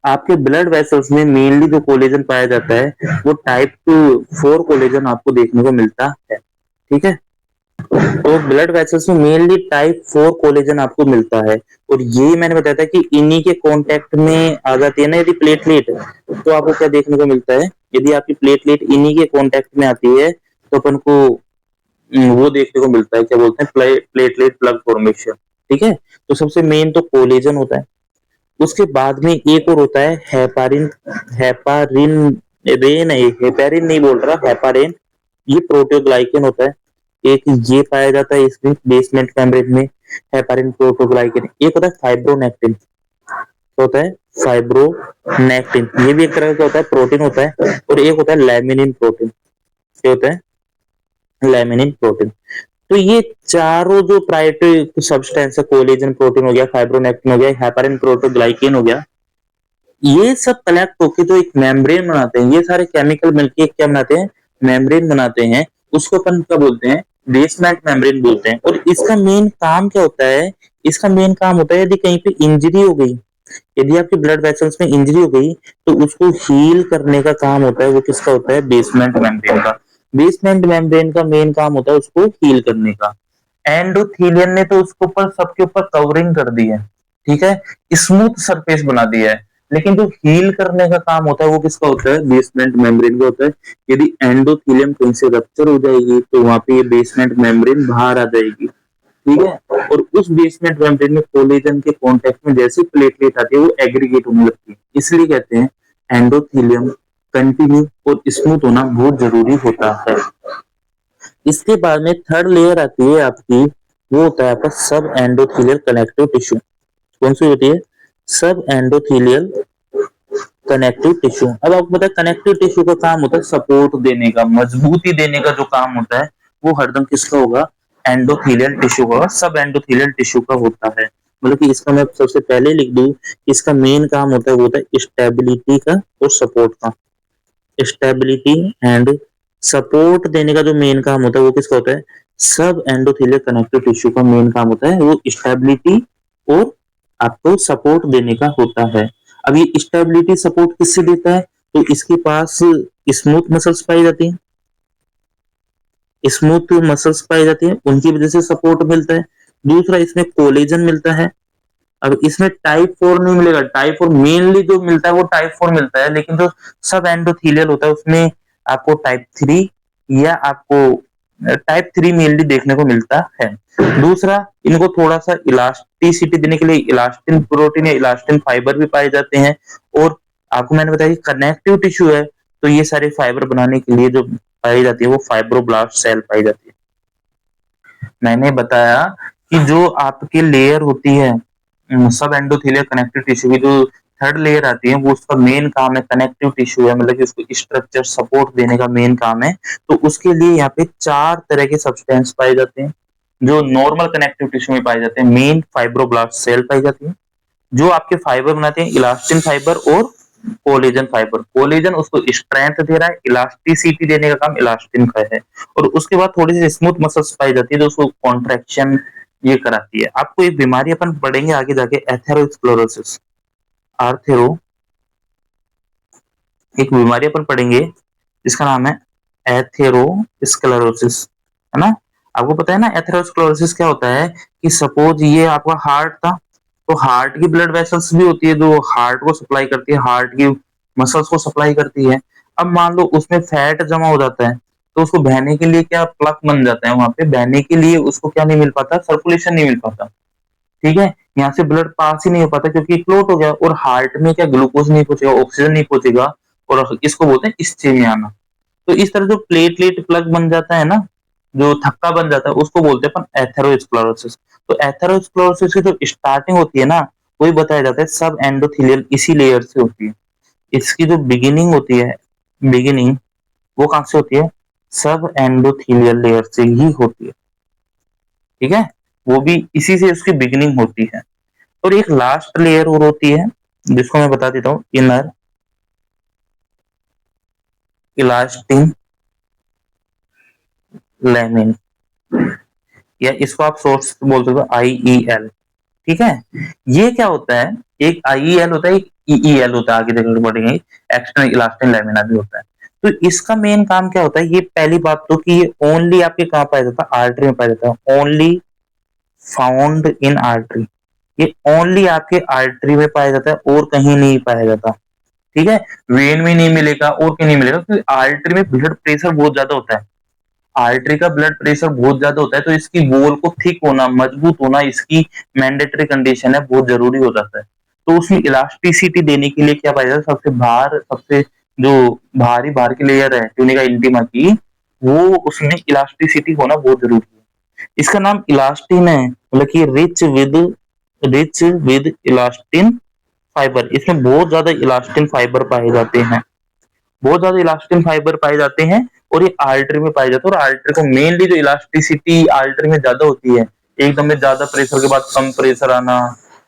आपके ब्लड वेसल्स में मेनली जो कोलेजन पाया जाता है वो टाइप 4 कोलेजन आपको देखने को मिलता है। ठीक है, तो ब्लड वेसल्स में मेनली टाइप 4 कोलेजन आपको मिलता है, और ये मैंने बताया था कि इन्हीं के कांटेक्ट में आ जाती है ना यदि प्लेटलेट, तो आपको क्या देखने को मिलता है, यदि आपकी प्लेटलेट इन्हीं के कांटेक्ट में आती है तो अपन को वो देखने को मिलता है, क्या बोलते हैं, प्लेटलेट प्लग फॉर्मेशन। ठीक है, तो सबसे मेन तो कोलेजन होता है, उसके बाद में एक और होता है हेपारिन। हेपारिन रे नहीं, हेपारिन नहीं बोल रहा, हेपारिन, ये प्रोटीओग्लाइकेन होता है। एक ये पाया जाता है इसमें बेसमेंट मेम्ब्रेन में, हेपारिन प्रोटीओग्लाइकेन। एक होता है फाइब्रोनेक्टिन, तो होता है फाइब्रोनेक्टिन, ये भी एक तरह का होता है, प्रोटीन होता है। और एक होता है लैमिनिन प्रोटीन, क्या होता है, लैमिनिन प्रोटीन। तो ये चारों जो प्रायोरिटी सब्सटेंस है, कोलेजन प्रोटीन हो गया, फाइब्रोनेक्टिन हो गया, हेपारिन प्रोटीओग्लाइकेन हो गया, ये सब कलेक्ट होके जो एक मेम्ब्रेन बनाते हैं, ये सारे केमिकल मिलके एक क्या बनाते हैं, मेम्ब्रेन बनाते हैं। उसको अपन क्या बोलते हैं, बेसमेंट मेम्ब्रेन बोलते हैं। और इसका मेन काम क्या होता है, इसका मेन काम होता है यदि कहीं पे इंजरी हो गई, यदि आपके ब्लड वेसल्स में इंजरी हो गई, तो उसको हील करने का काम होता है, वो किसका होता है, बेसमेंट मेम्ब्रेन का। बेसमेंट मेम्ब्रेन का मेन काम होता है उसको हील करने का। एंडोथेलियन ने तो उसके ऊपर, सबके ऊपर कवरिंग कर दी है। ठीक है, स्मूथ सरफेस बना दिया है, लेकिन जो हील करने का काम होता है वो किसका होता है, बेसमेंट मेम्ब्रेन का होता है। यदि एंडोथेलियम कहीं से रप्चर हो जाएगी तो वहां पे ये बेसमेंट मेम्ब्रेन बाहर आ जाएगी। ठीक है, और उस बेसमेंट मेम्ब्रेन में कोलेजन के कांटेक्ट में जैसे प्लेटलेट आती है वो एग्रीगेट होने लगती है, इसलिए कहते हैं एंडोथेलियम कंटिन्यू और स्मूथ होना बहुत जरूरी होता है। इसके बाद में थर्ड लेयर आती है आपकी, वो होता है आपका सब एंडोथेलियल कनेक्टिव टिश्यू। कौन सी होती है, सब एंडोथेलियल कनेक्टिव टिश्यू। अब आपको पता है कनेक्टिव टिश्यू का काम होता है सपोर्ट देने का, मजबूती देने का जो काम होता है वो हरदम किसका होगा, एंडोथेलियल टिश्यू का, सब एंडोथेलियल टिश्यू का होता है। मतलब कि इसका मैं सबसे पहले लिख दूं, इसका मेन काम होता है वो होता है स्टेबिलिटी का और सपोर्ट का। स्टेबिलिटी एंड सपोर्ट देने का जो मेन काम होता है वो किसका होता है, सब एंडोथेलियल कनेक्टिव टिश्यू का मेन काम होता है वो स्टेबिलिटी और आपको सपोर्ट देने का होता है। अब ये स्टेबिलिटी सपोर्ट किससे देता है, तो इसके पास स्मूथ मसल्स पाई जाती हैं, स्मूथ मसल्स पाई जाती हैं, उनकी वजह से सपोर्ट मिलता है। दूसरा इसमें कोलेजन मिलता है। अब इसमें टाइप 4 नहीं मिलेगा, टाइप 4 मेनली जो मिलता है वो टाइप 4 मिलता है, लेकिन जो सब एंडोथेलियल होता है उसमें आपको टाइप 3 या आपको टाइप 3 मेनली देखने को मिलता है। दूसरा, इनको थोड़ा सा इलास्टिसिटी देने के लिए इलास्टिन प्रोटीन या इलास्टिन फाइबर भी पाए जाते हैं। और आपको मैंने बताया कि कनेक्टिव टिश्यू है, तो ये सारे फाइबर बनाने के लिए जो पाई जाती है वो फाइब्रोब्लास्ट सेल पाई जाती है। मैंने बताया कि जो आपकी लेयर होती है सब एंडोथेलियल कनेक्टिव टिश्यू की जो थर्ड लेयर आती है वो उसका मेन काम है कनेक्टिव टिश्यू है, मतलब कि उसको स्ट्रक्चर सपोर्ट देने का मेन काम है। तो उसके लिए यहाँ पे 4 तरह के सब्सटेंस पाए जाते हैं जो नॉर्मल कनेक्टिव टिश्यू में पाए जाते हैं। मेन फाइब्रोब्लास्ट सेल पाई जाती है जो आपके फाइबर बनाते हैं, इलास्टिन फाइबर और कोलेजन फाइबर। कोलेजन उसको स्ट्रेंथ दे रहा है, इलास्टिसिटी देने का काम इलास्टिन का है। और उसके बाद थोड़ी सी स्मूथ मसल्स पाई जाती है जो उसको कॉन्ट्रैक्शन ये कराती है। आपको एक बीमारी अपन पढ़ेंगे आगे जाके, एथेरोस्क्लेरोसिस। आर्थेरो एक बीमारी अपन पढ़ेंगे जिसका नाम है एथेरोस्क्लेरोसिस, है ना। आपको पता है ना एथेरोस्क्लेरोसिस क्या होता है कि सपोज ये आपका हार्ट था, तो हार्ट की ब्लड वेसल्स भी होती है जो हार्ट को सप्लाई करती है, हार्ट की मसल्स को सप्लाई करती है। अब मान लो उसमें फैट जमा हो जाता है तो उसको बहने के लिए क्या प्लग बन जाता है, वहां पे बहने के लिए उसको क्या नहीं मिल पाता, सर्कुलेशन नहीं मिल पाता। ठीक है, यहाँ से ब्लड पास ही नहीं हो पाता क्योंकि क्लोट हो गया। और हार्ट में क्या ग्लूकोज नहीं पहुंचेगा, ऑक्सीजन नहीं पहुंचेगा, और इसको बोलते हैं इस्चेमियाना। तो इस तरह जो प्लेटलेट प्लग बन जाता है ना, जो थक्का बन जाता है, उसको बोलते हैं अपन एथेरोस्क्लेरोसिस। तो एथेरोस्क्लेरोसिस की जो स्टार्टिंग होती है ना, वही बताया जाता है सब एंडोथेलियल इसी लेयर से होती है। इसकी जो बिगिनिंग होती है, बिगिनिंग वो कहां से होती है, सब एंडोथेलियल लेयर से ही होती है। ठीक है, वो भी इसी से उसकी बिगिनिंग होती है। और एक लास्ट लेयर और होती है जिसको मैं बता देता हूँ, इनर इलास्टिन लैमिन, या इसको आप सोर्स बोलते हो IEL। ठीक है, ये क्या होता है, एक IEL होता है, एक EEL होता है, आगे देखने पड़ेंगे, एक्सटर्नल इलास्टिन लैमिना भी होता है। तो इसका मेन काम क्या होता है, ये पहली बात तो कि ये ओनली आपके कहां पाया जाता है, आर्टरी में पाया जाता है, ओनली फाउंड इन आर्टरी। ये ओनली आपके आर्टरी में पाया जाता है और कहीं नहीं पाया जाता। ठीक है, वेन में नहीं मिलेगा और कहीं नहीं मिलेगा क्योंकि आर्टरी में ब्लड प्रेशर बहुत ज्यादा होता है। आर्टरी का ब्लड प्रेशर बहुत ज्यादा होता है तो इसकी वॉल को थिक होना, मजबूत होना इसकी मैंडेटरी कंडीशन है, बहुत जरूरी हो जाता है। तो उसमें इलास्टिसिटी देने के लिए क्या पाया जाता है, सबसे जो भारी बाहर की लेयर है ट्यूनिका इंटीमा की, वो उसमें इलास्टिसिटी होना बहुत जरूरी है। इसका नाम इलास्टिन है, मतलब कि रिच विद इलास्टिन फाइबर। इसमें बहुत ज्यादा इलास्टिन फाइबर पाए जाते हैं, बहुत ज्यादा इलास्टिन फाइबर पाए जाते हैं। और ये आर्टरी में पाए जाते हैं, और आर्टरी को मेनली जो इलास्टिसिटी आर्टरी में ज्यादा होती है, एकदम में ज्यादा प्रेशर के बाद कम प्रेशर आना,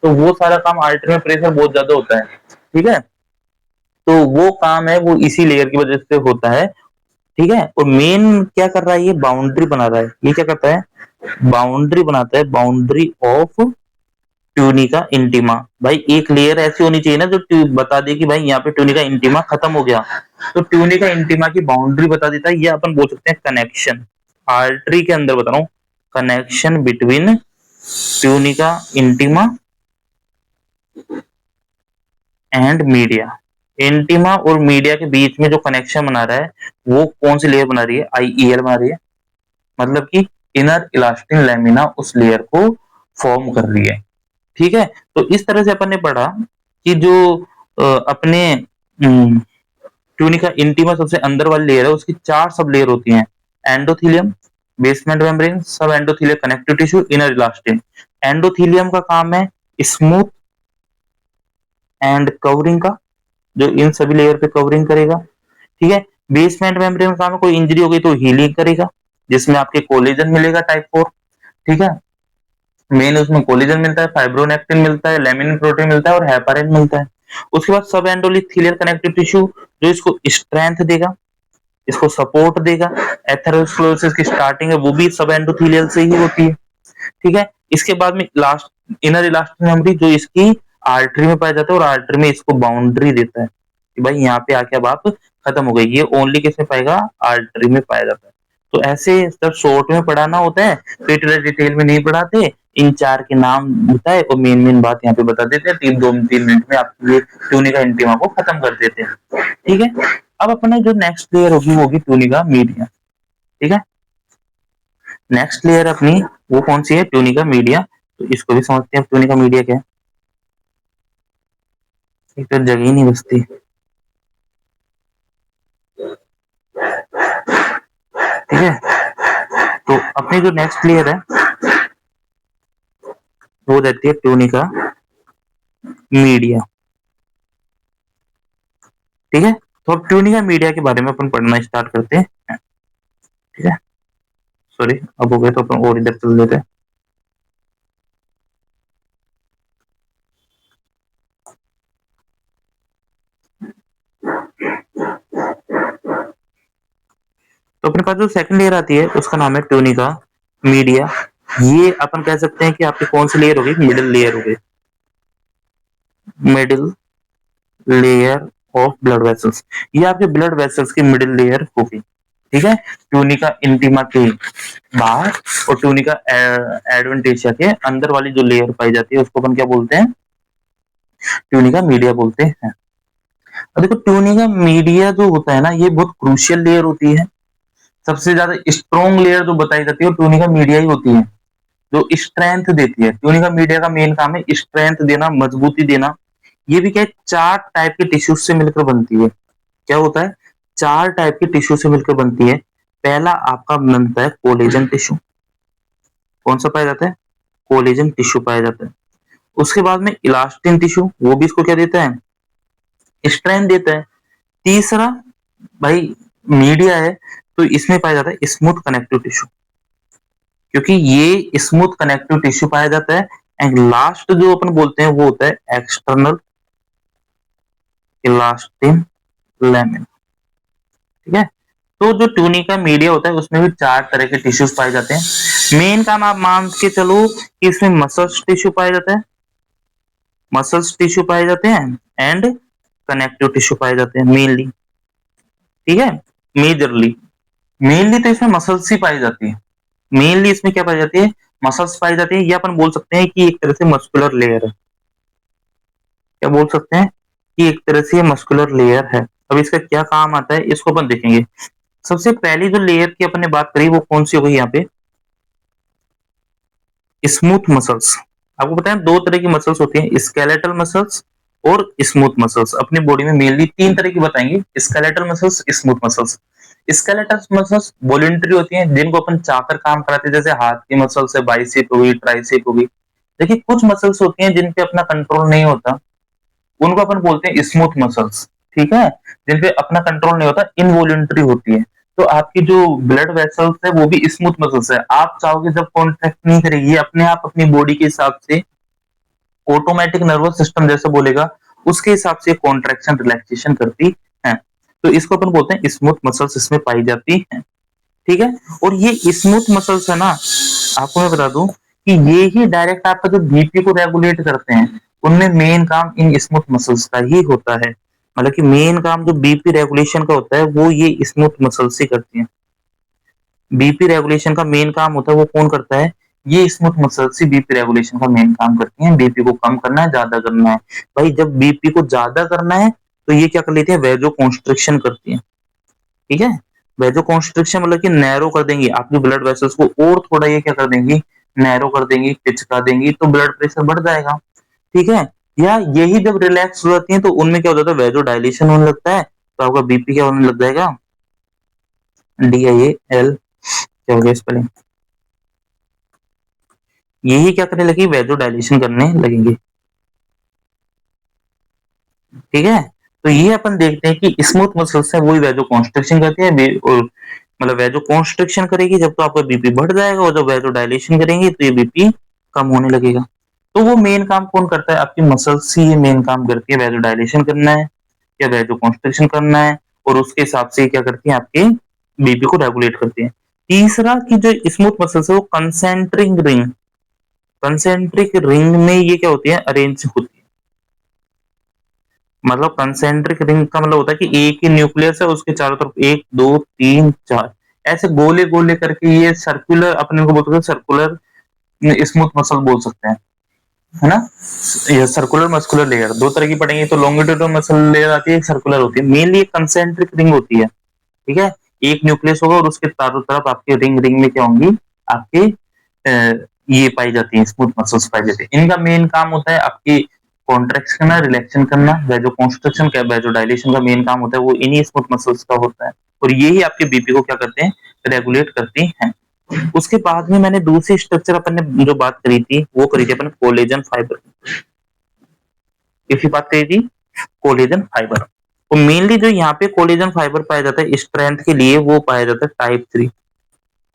तो वो सारा काम आर्टरी में प्रेशर बहुत ज्यादा होता है। ठीक है, तो वो काम है वो इसी लेयर की वजह से होता है। ठीक है, और मेन क्या कर रहा है, ये बाउंड्री बना रहा है। ये क्या करता है, बाउंड्री बनाता है, बाउंड्री ऑफ ट्यूनिका इंटीमा। भाई एक लेयर ऐसी होनी चाहिए ना जो बता दे कि भाई यहाँ पे ट्यूनिका इंटीमा खत्म हो गया, तो ट्यूनिका इंटीमा की बाउंड्री बता देता है। ये अपन बोल सकते हैं कनेक्शन, आर्टरी के अंदर बता रहा हूँ, connection between tunica intima and media. Intima और मीडिया के बीच में जो कनेक्शन बना रहा है वो कौन सी लेयर बना रही है, IEL बना रही है, मतलब कि इनर इलास्टिन लैमिना उस लेयर को फॉर्म कर रही है। ठीक है, तो इस तरह से अपन ने पढ़ा कि जो अपने ट्यूनिका इंटीमा सबसे अंदर वाली लेयर है उसकी 4 सब लेयर होती हैं, एंडोथीलियम, बेसमेंट मेम्ब्रेन, सब endothelial connective tissue, inner elastin. Endothelium का काम है स्मूथ एंड कवरिंग का, जो इन सभी लेयर पे कवरिंग करेगा। ठीक है, बेसमेंट मेम्ब्रेन का काम है कोई इंजरी हो गई तो हीलिंग करेगा, जिसमें आपके कोलेजन मिलेगा टाइप 4। ठीक है, मेन उसमें कोलेजन मिलता है, फाइब्रोनेक्टिन मिलता है, लेमिनिन प्रोटीन मिलता है और हेपारिन मिलता है। उसके बाद सब एंडोथेलियल कनेक्टिव टिश्यू जो इसको स्ट्रेंथ देगा, इसको सपोर्ट देगा। एथेरोस्क्लेरोसिस की स्टार्टिंग है वो भी सब एंडोथेलियल से ही होती है। ठीक है, इसके बाद में लास्ट इनर इलास्टिक मेमोरी जो इसकी आर्टरी में पाया जाता है और आर्टरी में इसको बाउंड्री देता है कि भाई यहाँ पे आके अब आप खत्म हो गई। ये ओनली किसमें पाएगा, आर्टरी में पाया जाता है। तो ऐसे जब शॉर्ट में पढ़ाना होता है तो इतना डिटेल में नहीं पढ़ाते, इन 4 के नाम होता है और मेन मेन बात यहाँ पे बता देते हैं, 3 मिनट में आपके लिए ट्यूनिका इंटीमा को खत्म कर देते हैं। ठीक है, अब अपना जो नेक्स्ट लेयर होगी वो होगी ट्यूनिका मीडिया। ठीक है, नेक्स्ट लेयर अपनी वो कौन सी है, ट्यूनिका मीडिया। तो इसको भी समझते हैं ट्यूनिका मीडिया क्या है, एक तो जगह ही नहीं बचती। ठीक है। तो अपनी जो नेक्स्ट लेयर है वो रहती है ट्यूनिका मीडिया। ठीक है, तो ट्यूनिका मीडिया के बारे में अपन पढ़ना स्टार्ट करते हैं। ठीक है, सॉरी अब हो गया तो अपन और इधर चल देते हैं। तो अपने पास जो सेकंड लेयर आती है उसका नाम है ट्यूनिका मीडिया। ये अपन कह सकते हैं कि आपकी कौन सी लेयर होगी, मिडिल लेयर होगी, middle layer of blood vessels. ये आपके ब्लड वेसल्स की मिडिल लेयर होगी। ठीक है, ट्यूनिका इंटीमा के बाहर और ट्यूनिका एडवेंटिशिया के अंदर वाली जो लेयर पाई जाती है उसको अपन क्या बोलते हैं, ट्यूनिका मीडिया बोलते हैं। अब देखो ट्यूनिका मीडिया जो होता है ना ये बहुत क्रूशियल लेयर होती है। सबसे ज्यादा स्ट्रॉन्ग लेयर जो बताई जाती है वो ट्यूनिका मीडिया ही होती है, जो स्ट्रेंथ देती है। ट्यूनिका मीडिया का मेन काम है स्ट्रेंथ देना, मजबूती देना। ये भी क्या है, 4 टाइप के टिश्यूज से मिलकर बनती है। क्या होता है, 4 टाइप के टिश्यू से मिलकर बनती है। पहला आपका बनता है कोलेजन टिश्यू। कौन सा पाया जाता है, कोलेजन टिश्यू पाया जाता है। उसके बाद में इलास्टिन टिश्यू, वो भी इसको क्या देता है, स्ट्रेंथ देता है। तीसरा भाई मीडिया है तो इसमें पाया जाता है स्मूथ कनेक्टिव टिश्यू, क्योंकि ये स्मूथ कनेक्टिव टिश्यू पाया जाता है। एंड लास्ट जो अपन बोलते हैं वो होता है एक्सटर्नल इलास्टिन लैमिन। ठीक है, तो जो ट्यूनिका मीडिया होता है उसमें भी 4 तरह के टिश्यूज पाए जाते हैं। मेन काम आप मान के चलो कि इसमें मसल्स टिश्यू पाया जाता है, मसल्स टिश्यू पाए जाते हैं एंड कनेक्टिव टिश्यू पाए जाते हैं मेनली। ठीक है, मेजरली मेनली तो इसमें मसल्स ही पाई जाती है। मेनली इसमें क्या पाई जाती है, मसल्स पाई जाती है। ये अपन बोल सकते हैं कि एक तरह से मस्कुलर लेयर है। क्या बोल सकते हैं कि एक तरह से मस्कुलर लेयर है। अब इसका क्या काम आता है इसको अपन देखेंगे। सबसे पहली जो लेयर की अपन ने बात करी वो कौन सी हो गई यहाँ पे, स्मूथ मसल्स। आपको पता है 2 तरह की मसल्स होती हैं, स्केलेटल मसल्स और स्मूथ मसल्स। अपनी बॉडी में मेनली 3 तरह की बताएंगे, skeletal muscles, smooth muscles. Skeletal muscles voluntary होती हैं, जिनको अपन चाहकर काम कराते हैं, जैसे हाथ की मसल्स है, बाइसेप हो गई, ट्राइसेप हो गई। देखिए कुछ मसल्स होती हैं जिन पे अपना कंट्रोल नहीं होता, उनको अपन बोलते हैं स्मूथ मसल्स। ठीक है, जिन पे अपना कंट्रोल नहीं होता, इनवॉलंटरी होती है। तो आपकी जो ब्लड वेसल्स है वो भी स्मूथ मसल्स है। आप चाहोगे जब कॉन्ट्रैक्ट नहीं करेगी, अपने आप अपनी बॉडी के हिसाब से ऑटोमेटिक नर्वस सिस्टम जैसे बोलेगा उसके हिसाब से कॉन्ट्रैक्शन रिलैक्सेशन करती है। तो इसको अपन बोलते हैं स्मूथ मसल्स इसमें पाई जाती हैं। ठीक है, और ये स्मूथ मसल्स है ना, आपको मैं बता दूं कि ये ही डायरेक्ट आपका जो बीपी को रेगुलेट करते हैं, उनमें मेन काम इन स्मूथ मसल्स का ही होता है। मतलब कि मेन काम जो बीपी रेगुलेशन का होता है वो ये स्मूथ मसल्स ही करती हैं। बीपी रेगुलेशन का मेन काम होता है वो कौन करता है, ये स्मूथ मसल्स ही बीपी रेगुलेशन का मेन काम करती हैं। बीपी को कम करना है, ज्यादा करना है। भाई जब बीपी को ज्यादा करना है तो ये क्या कर लेती है, वेजो कॉन्स्ट्रिक्शन करती है। ठीक है, वेजो कॉन्स्ट्रिक्शन मतलब कि नैरो कर देंगी आपकी ब्लड वेसल्स को, और थोड़ा ये क्या कर देंगी, नैरो कर देंगी, पिचका देंगी, तो ब्लड प्रेशर बढ़ जाएगा। ठीक है, या यही जब रिलैक्स हो जाती है तो उनमें क्या हो जाता है, वेजो डायलेशन होने लगता है, तो आपका बीपी क्या होने लग जाएगा, DIAL, क्या हो गया स्पेलिंग, यही क्या करने लगी, वेजो डायलेशन करने लगेंगे। ठीक है, तो ये अपन देखते हैं कि स्मूथ मसल्स है वही वेजो कॉन्स्ट्रिक्शन करती है, और मतलब वेजो कॉन्स्ट्रिक्शन करेगी जब तो आपका बीपी बढ़ जाएगा, और जब वेजो डायलेशन करेंगी तो ये बीपी कम होने लगेगा। तो वो मेन काम कौन करता है, आपकी मसल्स ही ये मेन काम करती है, वेजो डायलेशन करना है या वेजो कॉन्स्ट्रिक्शन करना है, और उसके हिसाब से क्या करती है, आपके बीपी को रेगुलेट करती है। तीसरा की जो स्मूथ मसल्स है वो कंसेंट्रिक रिंग में ये क्या होती है, अरेंज होती है। मतलब कंसेंट्रिक रिंग का मतलब होता है कि एक ही न्यूक्लियस है, उसके चारों तरफ 1 2 3 4 ऐसे गोले गोले करके ये सर्कुलर, अपने को बोलते हैं सर्कुलर स्मूथ मसल बोल सकते हैं, है ना। ये सर्कुलर मस्कुलर लेयर 2 तरह की पड़ेंगी, तो लॉन्गिट्यूडनल मसल लेयर आती है, एक सर्कुलर होती है। मेनली एक कंसेंट्रिक रिंग होती है। ठीक है, एक न्यूक्लियस होगा और उसके चारों तरफ आपके रिंग रिंग में क्या होंगी, आपके ये पाई जाती है, स्मूथ मसल्स पाई जाती है। इनका मेन काम होता है आपकी कॉन्ट्रैक्शन करना, रिलैक्शन करना। वेजो कॉन्स्ट्रिक्शन का, वेजो डायलेशन का मेन काम होता है वो इन्हीं स्मूथ मसल्स का होता है, और ये ही आपके बीपी को क्या करते हैं, रेगुलेट करती हैं। उसके बाद में मैंने दूसरी स्ट्रक्चर अपन ने जो बात करी थी वो करी थी अपन कोलेजन फाइबर। किसकी बात करी थी? Collagen fibre. तो मेनली जो यहाँ पे कोलेजन फाइबर पाया जाता है स्ट्रेंथ के लिए वो पाया जाता है टाइप 3।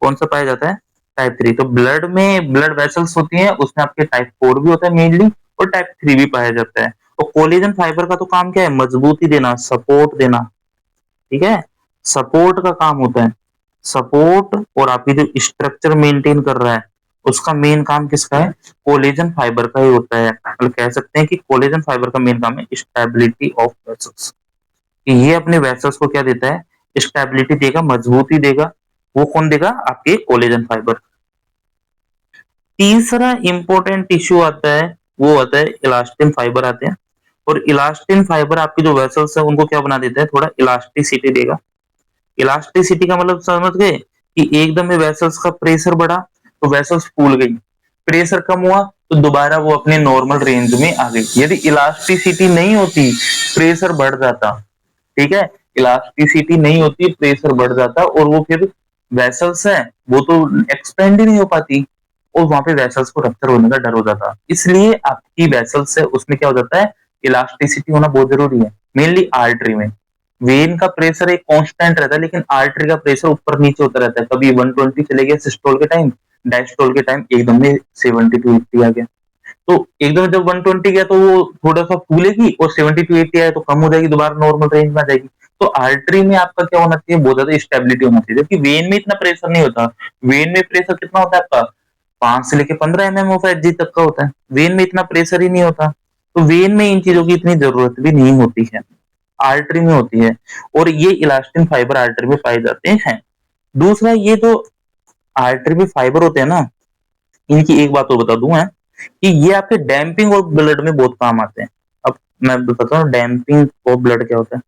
कौन सा पाया जाता है? टाइप 3। तो ब्लड में ब्लड वेसल्स होती है उसमें आपके टाइप 4 भी होता है मेनली और टाइप 3 भी पाया जाता है। और कोलेजन फाइबर का तो काम क्या है? मजबूती देना, सपोर्ट देना। ठीक है, सपोर्ट का काम होता है। सपोर्ट और आपकी जो स्ट्रक्चर मेंटेन कर रहा है उसका मेन काम किसका है? कोलेजन फाइबर का ही होता है। मतलब कह सकते हैं कि कोलेजन फाइबर का मेन काम है स्टेबिलिटी ऑफ वेसल्स। ये अपने वेसल्स को क्या देता है? स्टेबिलिटी देगा, मजबूती देगा। वो कौन देगा? आपके कोलेजन फाइबर। तीसरा इंपॉर्टेंट टिश्यू आता है वो आता है इलास्टिन फाइबर आते हैं। और इलास्टिन फाइबर आपकी जो वेसल्स है उनको क्या बना देता है? थोड़ा इलास्टिसिटी देगा। इलास्टिसिटी का मतलब समझ गए कि एकदम में वेसल्स का प्रेशर बढ़ा तो वेसल्स फूल गई, प्रेशर कम हुआ तो दोबारा वो अपने नॉर्मल रेंज में आ गई। यदि इलास्टिसिटी नहीं होती प्रेशर बढ़ जाता। ठीक है, इलास्टिसिटी नहीं होती प्रेशर बढ़ जाता और वो फिर वेसल्स है वो तो एक्सपेंड ही नहीं हो पाती और वहां पे वेसल्स को रप्चर होने का डर हो जाता। इसलिए आपकी वेसल्स है उसमें क्या हो जाता है? इलास्टिसिटी होना बहुत जरूरी है। मेनली आर्टरी में वेन का प्रेशर एक कांस्टेंट रहता है लेकिन आर्टरी का प्रेशर ऊपर नीचे होता रहता है। कभी 120 चले गया सिस्टोल के टाइम, डायस्टोल के टाइम एकदम में 70 टू 80 आ गया। तो एकदम जब 120 गया तो वो थोड़ा सा फूलेगी और 70 टू 80 आए तो कम हो जाएगी, दोबारा नॉर्मल रेंज में आ जाएगी। तो आर्टरी में आपका क्या होना चाहिए? बहुत ज्यादा स्टेबिलिटी होना चाहिए, जबकि वेन में इतना प्रेशर नहीं होता। वेन में प्रेशर कितना होता है आपका? 5 से लेके 15 mm ऑफ एच तक का होता है। वेन में इतना प्रेशर ही नहीं होता। तो वेन में इन चीजों की इतनी जरूरत भी नहीं होती है, आर्टरी में होती है। और ये इलास्टिन फाइबर आर्टरी में पाए जाते हैं। दूसरा, ये जो आर्टरी में फाइबर होते हैं ना, इनकी एक बात तो बता दूं है कि ये आपके डैम्पिंग और ब्लड में बहुत काम आते हैं। अब मैं बताता हूँ डैम्पिंग और ब्लड क्या होता है।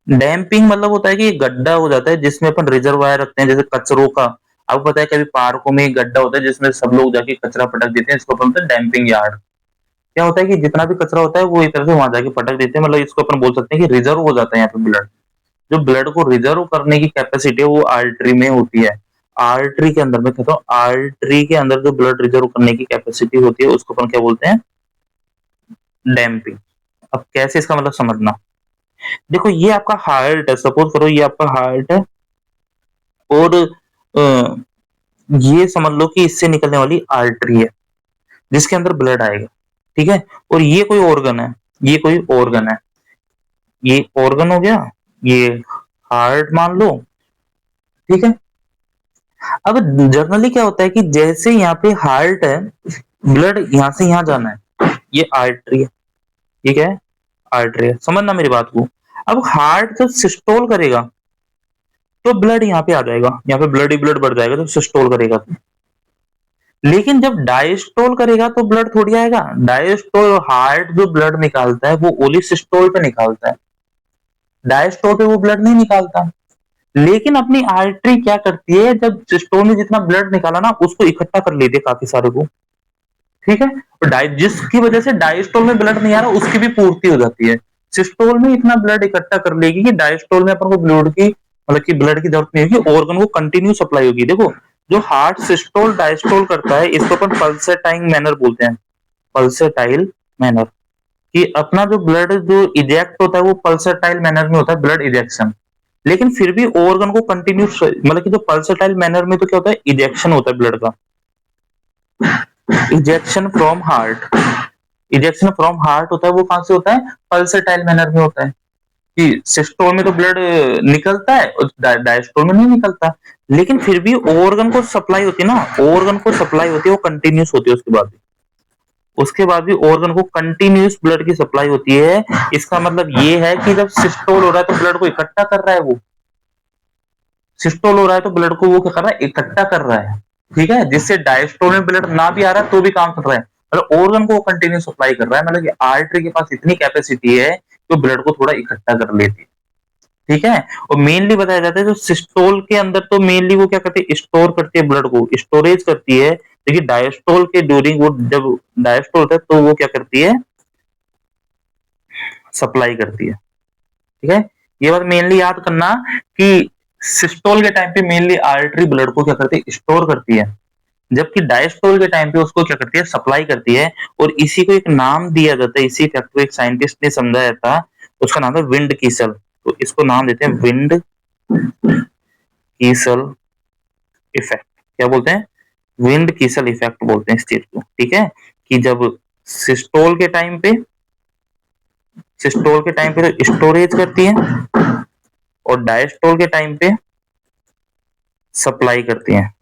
डैम्पिंग मतलब होता है कि गड्ढा हो जाता है जिसमें अपन रिजर्वायर रखते हैं, जैसे कचरों का। आपको पता है कभी पार्कों में एक गड्ढा होता है जिसमें सब लोग जाके कचरा पटक देते हैं, इसको अपन बोलते हैं डैम्पिंग यार्ड। क्या होता है कि जितना भी कचरा होता है वो एक तरह से वहां जाके पटक देते हैं, मतलब इसको अपन बोल सकते हैं कि रिजर्व हो जाता है यहाँ पे ब्लड। जो ब्लड को रिजर्व करने की कैपेसिटी है वो आर्टरी में होती है। आर्टरी के अंदर, मैं कहता हूँ आर्टरी के अंदर जो ब्लड रिजर्व करने की कैपेसिटी होती है उसको अपन क्या बोलते हैं? डैम्पिंग। अब कैसे इसका मतलब समझना, देखो ये आपका हार्ट है, सपोज करो ये आपका हार्ट है और ये समझ लो कि इससे निकलने वाली आर्टरी है जिसके अंदर ब्लड आएगा। ठीक है, और ये कोई ऑर्गन है, ये कोई ऑर्गन है, ये ऑर्गन हो गया, ये हार्ट मान लो। ठीक है, अब जनरली क्या होता है कि जैसे यहाँ पे हार्ट है, ब्लड यहाँ से यहाँ जाना है, ये आर्टरी है। ठीक है, आर्टरी है, समझना मेरी बात को। अब हार्ट जब सिस्टोल करेगा तो ब्लड यहाँ पे आ जाएगा, यहाँ पे ब्लड ही ब्लड बढ़ जाएगा जब सिस्टोल करेगा तो। लेकिन जब डायस्टोल करेगा तो ब्लड थोड़ी आएगा। डायस्टोल, हार्ट जो ब्लड निकालता है वो ओनली सिस्टोल पे निकालता है, डायस्टोल पे वो ब्लड नहीं निकालता। लेकिन अपनी आर्टरी क्या करती है, जब सिस्टोल ने जितना ब्लड निकाला ना उसको इकट्ठा कर लेती है काफी सारे को। ठीक है, तो जिसकी वजह से डायस्टोल में ब्लड नहीं आ रहा उसकी भी पूर्ति हो जाती है। सिस्टोल में इतना ब्लड इकट्ठा कर लेगी कि डायस्टोल में अपन को ब्लड की, मतलब कि ब्लड की जरूरत नहीं होगी, ऑर्गन को कंटिन्यू सप्लाई होगी। देखो जो हार्ट सिस्टोल डायस्टोल करता है इसको अपन पल्सेटाइल मैनर बोलते हैं, पल्सेटाइल मैनर। कि अपना जो ब्लड जो इजेक्ट होता है वो पल्सेटाइल मैनर में होता है, ब्लड इजेक्शन। लेकिन फिर भी ऑर्गन को कंटिन्यू, मतलब कि जो पल्सेटाइल मैनर में तो क्या होता है? इजेक्शन होता है ब्लड का, ejection from heart. Ejection from heart होता है वो कहां से होता है? पल्सेटाइल मैनर में होता है। कि सिस्टोल में तो ब्लड निकलता है और डायस्टोल में नहीं निकलता। लेकिन फिर भी ऑर्गन को सप्लाई होती है ना, ऑर्गन को सप्लाई होती है, वो कंटिन्यूस होती है। उसके बाद भी ऑर्गन को कंटिन्यूस ब्लड की सप्लाई होती है। इसका मतलब ये है कि जब सिस्टोल हो रहा है तो ब्लड को इकट्ठा कर रहा है, वो सिस्टोल हो रहा है तो ब्लड को वो क्या कर रहा है? इकट्ठा कर रहा है। ठीक है, जिससे डायस्टोल में ब्लड ना भी आ रहा है तो भी काम कर रहा है, मतलब ऑर्गन को कंटिन्यू सप्लाई कर रहा है। मतलब कि आर्टरी के पास इतनी कैपेसिटी है कि ब्लड को थोड़ा इकट्ठा कर लेती है। ठीक है, और मेनली बताया जाता है जो सिस्टोल के अंदर तो मेनली वो क्या करती है? स्टोर करती है, ब्लड को स्टोरेज करती है। लेकिन डायस्टोल के ड्यूरिंग, वो जब डायस्टोल होता है तो वो क्या करती है? सप्लाई करती है। ठीक है, ये बात मेनली याद करना कि सिस्टोल के टाइम पे मेनली आर्टरी ब्लड को क्या करती है, स्टोर करती है, जबकि डायस्टोल के टाइम पे उसको क्या करती है, सप्लाई करती है। और इसी को एक नाम दिया जाता है, इसी फैक्ट को एक साइंटिस्ट ने समझाया था, उसका नाम है विंड कीसल। तो इसको नाम देते हैं विंड कीसल इफेक्ट। क्या बोलते हैं, विंड कीसल इफेक्ट बोलते हैं इस चीज को। ठीक है, कि जब सिस्टोल के टाइम पे सिस्टोल के टाइम पे तो स्टोरेज करती है, और डायस्टोल के टाइम पे सप्लाई करती हैं।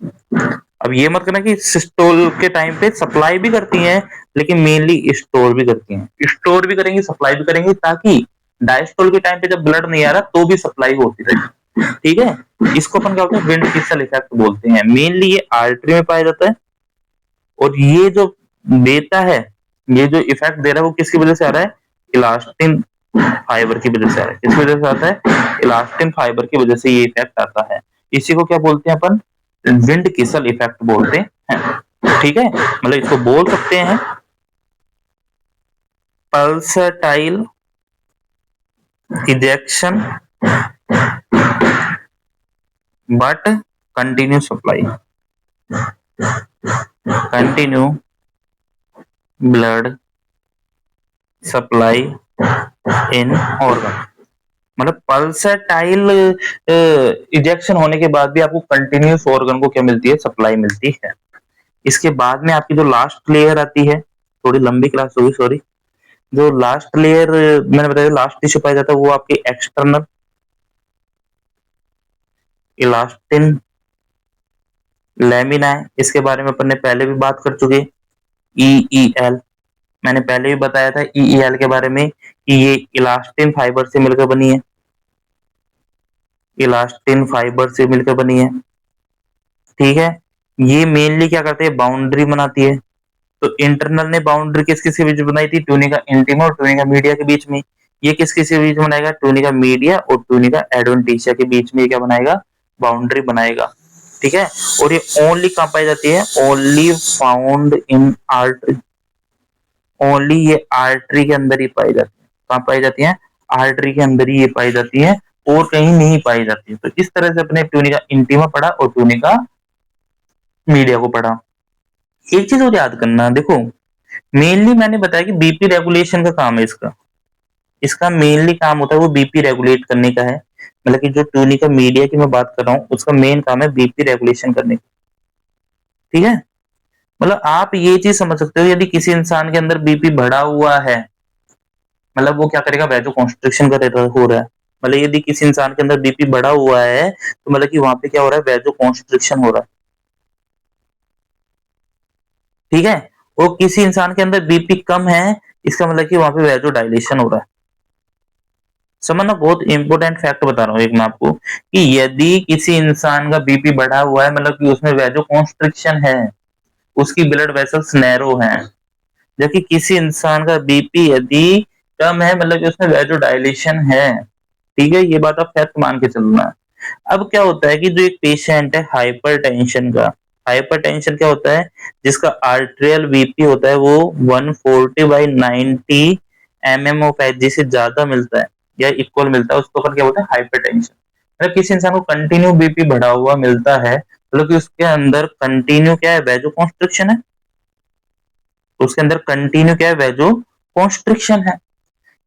अब ये मत करना कि सिस्टोल के टाइम पे सप्लाई भी करती हैं, लेकिन मेनली स्टोर भी करती हैं। स्टोर भी करेंगी, सप्लाई भी करेंगी, ताकि डायस्टोल के टाइम पे जब ब्लड नहीं आ रहा तो भी सप्लाई होती रहे। ठीक है, इसको अपन क्या बोलते हैं, विंड कीसल इफेक्ट बोलते हैं। मेनली ये आर्टरी में पाया जाता है, और ये जो देता है, ये जो इफेक्ट दे रहा है वो किसकी वजह से आ रहा है, इलास्टिन फाइबर की वजह से आ रहा है। किसकी वजह से आता है, इलास्टिन फाइबर की वजह से ये इफेक्ट आता है। इसी को क्या बोलते हैं अपन, विंड किसल इफेक्ट बोलते हैं। ठीक है, मतलब इसको बोल सकते हैं pulsatile ejection but continue supply, continue blood supply in organ. मतलब पल्सटाइल इजेक्शन होने के बाद भी आपको कंटिन्यूस ऑर्गन को क्या मिलती है, सप्लाई मिलती है। इसके बाद में आपकी जो लास्ट लेयर आती है, थोड़ी लंबी क्लास होगी सॉरी, जो लास्ट लेयर मैंने बताया लास्ट टिश्यू पाया जाता है वो आपकी एक्सटर्नल इलास्टिन लेमिना है। इसके बारे में अपन ने पहले भी बात कर चुके। ईईएल मैंने पहले भी बताया था ईईएल के बारे में कि ये इलास्टिन फाइबर से मिलकर बनी है, इलास्टिन फाइबर से मिलकर बनी है। ठीक है, ये मेनली क्या करते हैं, बाउंड्री बनाती है। तो इंटरनल ने बाउंड्री किस किस के बीच बनाई थी, ट्यूनिका इंटीमा और ट्यूनिका मीडिया के बीच में। ये किस किस के बीच बनाएगा, ट्यूनिका मीडिया और ट्यूनिका एडवेंटिशिया के बीच में क्या बनाएगा, बाउंड्री बनाएगा। ठीक है, और ये ओनली कहां पाई जाती है, only found in artery, only ये आर्टरी के अंदर ही पाई जाती है। कहां पाई जाती है, आर्टरी के अंदर ही ये पाई जाती है, और कहीं नहीं पाई जाती है। तो इस तरह से अपने ट्यूनिका इंटीमा पढ़ा और ट्यूनिका मीडिया को पढ़ा। एक चीज और याद करना, देखो मेनली मैंने बताया कि बीपी रेगुलेशन का काम है इसका, इसका मेनली काम होता है वो बीपी रेगुलेट करने का है। मतलब कि जो ट्यूनिका मीडिया की मैं बात कर रहा हूँ उसका मेन काम है बीपी रेगुलेशन करने का। ठीक है, मतलब आप ये चीज समझ सकते हो, यदि किसी इंसान के अंदर बीपी बढ़ा हुआ है, मतलब वो क्या करेगा, वैजो कॉन्स्ट्रिक्शन करेगा, हो रहा है। मतलब यदि किसी इंसान के अंदर बीपी बढ़ा हुआ है तो मतलब कि वहां पे क्या हो रहा है, वैजो कॉन्स्ट्रिक्शन हो रहा है। ठीक है, और किसी इंसान के अंदर बीपी कम है, इसका मतलब कि वहां पे वैजो डायलेशन हो रहा है। समझना, बहुत इंपॉर्टेंट फैक्ट बता रहा हूँ एक मैं आपको, कि यदि किसी इंसान का बीपी बढ़ा हुआ है मतलब कि उसमें वैजो कॉन्स्ट्रिक्शन है, उसकी ब्लड वेसल्स नैरो हैं। जबकि किसी इंसान का बीपी यदि कम है मतलब कि उसमें वैजो डायलेशन है। ठीक है, ये बात आप फैक्ट मान के चलना है। अब क्या होता है कि जो एक पेशेंट है हाइपरटेंशन का, हाइपरटेंशन क्या होता है, जिसका आर्टेरियल बीपी होता है वो 140/90 mm ऑफ एच से ज्यादा मिलता है या इक्वल मिलता है, उसको अपन क्या बोलते हैं, हाइपरटेंशन। मतलब किसी इंसान को कंटिन्यू बीपी बढ़ा हुआ मिलता है, मतलब कि उसके अंदर कंटिन्यू क्या है, वैजो कॉन्स्ट्रिक्शन है। उसके अंदर कंटिन्यू क्या है, वैजो कॉन्स्ट्रिक्शन है।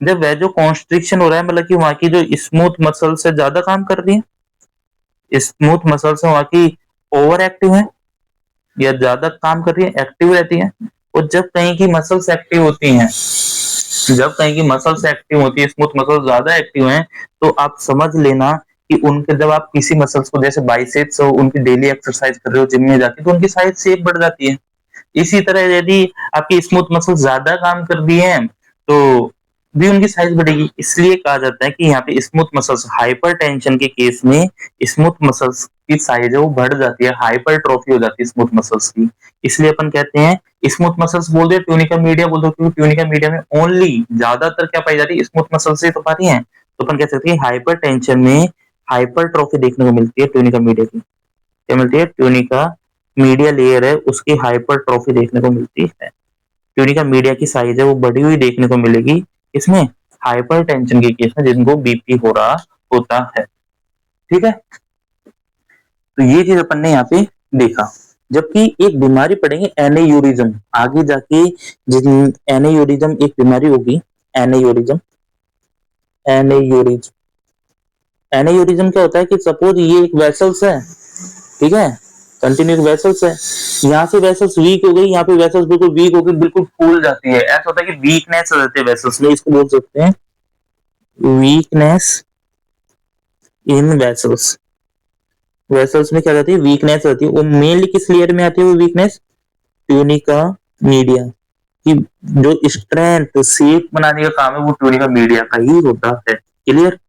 जब वैजो कॉन्स्ट्रिक्शन हो रहा है मतलब कि वहां की जो स्मूथ मसल से ज्यादा काम कर रही है, स्मूथ मसल से वहां की ओवर एक्टिव है या ज्यादा काम कर रही है, एक्टिव रहती है। और जब कहीं की मसल्स एक्टिव होती हैं, जब कहीं की मसल्स एक्टिव होती है, स्मूथ मसल ज्यादा एक्टिव हैं, तो आप समझ लेना कि उनके, जब आप किसी मसल्स को जैसे बाइसेप्स हो, उनकी डेली एक्सरसाइज कर रहे हो, जिम में जाके, तो उनकी साइज शेप बढ़ जाती है। इसी तरह यदि आपकी स्मूथ मसल ज्यादा काम कर रही है तो भी उनकी साइज बढ़ेगी। इसलिए कहा जाता है कि यहाँ पे स्मूथ मसल्स, हाइपरटेंशन के केस में स्मूथ मसल्स की साइज है वो बढ़ जाती है, हाइपरट्रोफी हो जाती है स्मूथ मसल्स की। इसलिए अपन कहते हैं स्मूथ मसल्स बोल दे, ट्यूनिका मीडिया बोल दो, क्योंकि ट्यूनिका मीडिया में ओनली ज्यादातर क्या पाई जाती है, स्मूथ मसल से तो पाती है। तो अपन कह सकते हैं हाइपरटेंशन में हाइपरट्रोफी देखने को मिलती है ट्यूनिका मीडिया की। क्या मिलती है, ट्यूनिका मीडिया लेयर है उसकी हाइपरट्रोफी देखने को मिलती है। ट्यूनिका मीडिया की साइज है वो बढ़ी हुई देखने को मिलेगी, इसमें हाइपरटेंशन के केस में जिनको बीपी हो रहा होता है। ठीक है, तो ये चीज अपन ने यहाँ पे देखा। जबकि एक बीमारी पढ़ेंगे एनेयूरिज्म, आगे जाके जिन एनेयूरिज्म एक बीमारी होगी, एनेयूरिज्म। एनेयूरिज्म एनेयूरिज्म क्या होता है कि सपोज ये एक वेसल्स है, ठीक है, कंटिन्यूस वेसल्स है, यहाँ से वेसल्स वीक हो गई, यहाँ पे वेसल्स बिल्कुल वीक हो गई, बिल्कुल फूल जाती है, ऐसा होता है कि वीकनेस हो जाती है वेसल्स में, इसको बोल सकते हैं वीकनेस इन वेसल्स। वेसल्स में क्या जाती है, वीकनेस होती है। वो मेनली किस लेयर में आती है वो वीकनेस, ट्यूनिका मीडिया की। जो स्ट्रेंथ शेप बनाने का काम है वो ट्यूनिका मीडिया का ही होता है। क्लियर।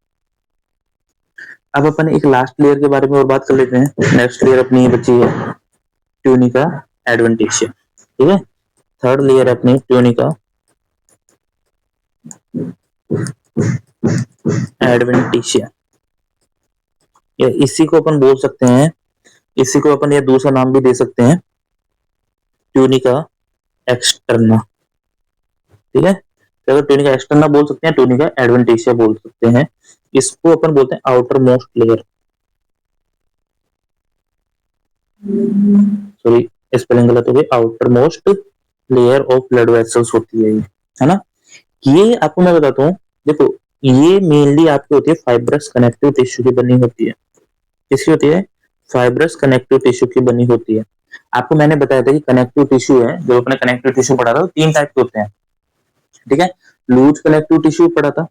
अब अपन एक लास्ट लेयर के बारे में और बात कर लेते हैं। नेक्स्ट लेयर अपनी बची है ट्यूनिका एडवेंटिशिया, ठीक है। थर्ड लेयर अपनी ट्यूनिका एडवेंटिशिया, इसी को अपन बोल सकते हैं, इसी को अपन ये दूसरा नाम भी दे सकते हैं ट्यूनिका एक्सटर्ना, ठीक है। अगर ट्यूनिका एक्सटर्ना बोल सकते हैं, ट्यूनिका एडवेंटिशिया बोल सकते हैं। इसको अपन बोलते हैं outer most layer, sorry spelling गलत हो गई, outer most layer of blood vessels होती है ना। ये आपको मैं बताता हूँ, देखो ये मेनली आपकी होती है फाइब्रस कनेक्टिव टिश्यू की बनी होती है। किसकी होती है, फाइब्रस कनेक्टिव टिश्यू की बनी होती है। आपको मैंने बताया था कि कनेक्टिव टिश्यू है, जो अपने कनेक्टिव टिश्यू पढ़ा था, तीन टाइप के होते हैं, ठीक है। लूज कनेक्टिव टिश्यू पढ़ा था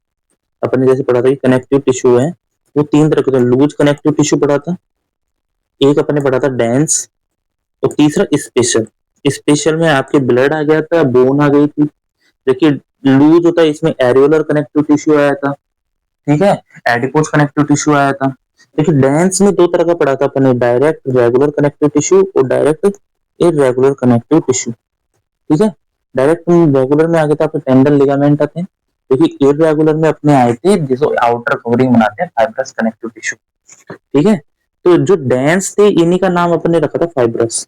अपने, जैसे पढ़ा था कि कनेक्टिव टिश्यू है वो तीन तरह के होते हैं। लूज कनेक्टिव टिश्यू पढ़ा था, एक अपने पढ़ा था डेंस, और तीसरा स्पेशल। स्पेशल में आपके ब्लड आ गया था, बोन आ गई थी। देखिए लूज होता है, इसमें एरियोलर कनेक्टिव टिश्यू आया था, ठीक है, एडिपोज कनेक्टिव टिश्यू आया था। देखिए डेंस में दो तरह का पढ़ा था अपने, डायरेक्ट रेगुलर कनेक्टिव टिश्यू और डायरेक्ट इरेगुलर कनेक्टिव टिश्यू, ठीक है। डायरेक्ट रेगुलर में आ गया था अपने टेंडन लिगामेंट आते हैं, देखिए इरेगुलर में अपने आए थे जिसको आउटर कवरिंग बनाते हैं फाइब्रस कनेक्टिव टिश्यू, ठीक है। तो जो डेंस थे इन्हीं का नाम अपने रखा था फाइब्रस,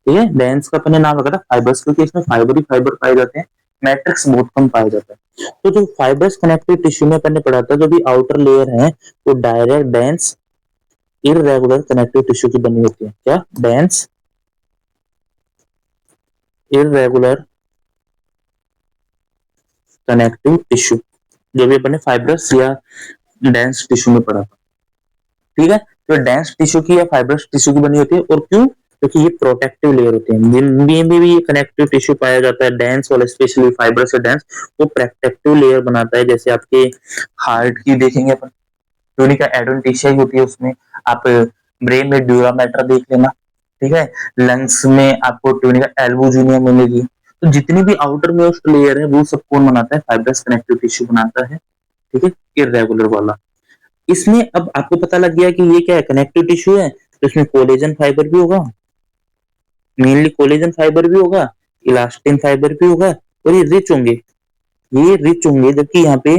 ठीक है। डेंस का अपने नाम रखा था फाइब्रस, क्योंकि इसमें फाइबर ही फाइबर पाए जाते हैं, मैट्रिक्स बहुत कम पाया जाता है। तो जो फाइब्रस कनेक्टिव टिश्यू में अपन ने पढ़ा था, जो भी आउटर लेयर है वो direct dense irregular connective tissue की बनी होती है। क्या, डेंस इरेगुलर कनेक्टिव टिश्यू, जो भी अपन ने फाइब्रस या डेंस टिश्यू में पढ़ा था, ठीक है। तो डेंस टिश्यू की या फाइब्रस टिश्यू की बनी होती है, और क्यों, क्योंकि ये प्रोटेक्टिव लेयर होते हैं। जिनमें भी ये कनेक्टिव टिश्यू पाया जाता है, डेंस वाला स्पेशली फाइब्रस और डेंस, वो प्रोटेक्टिव लेयर बनाता है। जैसे आपके हार्ट की देखेंगे अपन, ट्यूनिका एडवेंटिशिया ही होती है उसमें। आप ब्रेन में ड्यूरामेटर देख लेना, ठीक है। लंग्स में आपको ट्यूनिका एल्बुजिनिया मिलेगी। तो जितनी भी आउटर मोस्ट लेयर है वो सब कौन बनाता है, फाइब्रस कनेक्टिव टिश्यू बनाता है, ठीक है, इरेगुलर वाला। इसमें अब आपको पता लग गया कि ये क्या है, कनेक्टिव टिश्यू है, तो इसमें कोलेजन फाइबर भी होगा, मेनली कोलेजन फाइबर भी होगा, इलास्टिन फाइबर भी होगा, और ये रिच होंगे, ये रिच होंगे। जबकि यहाँ पे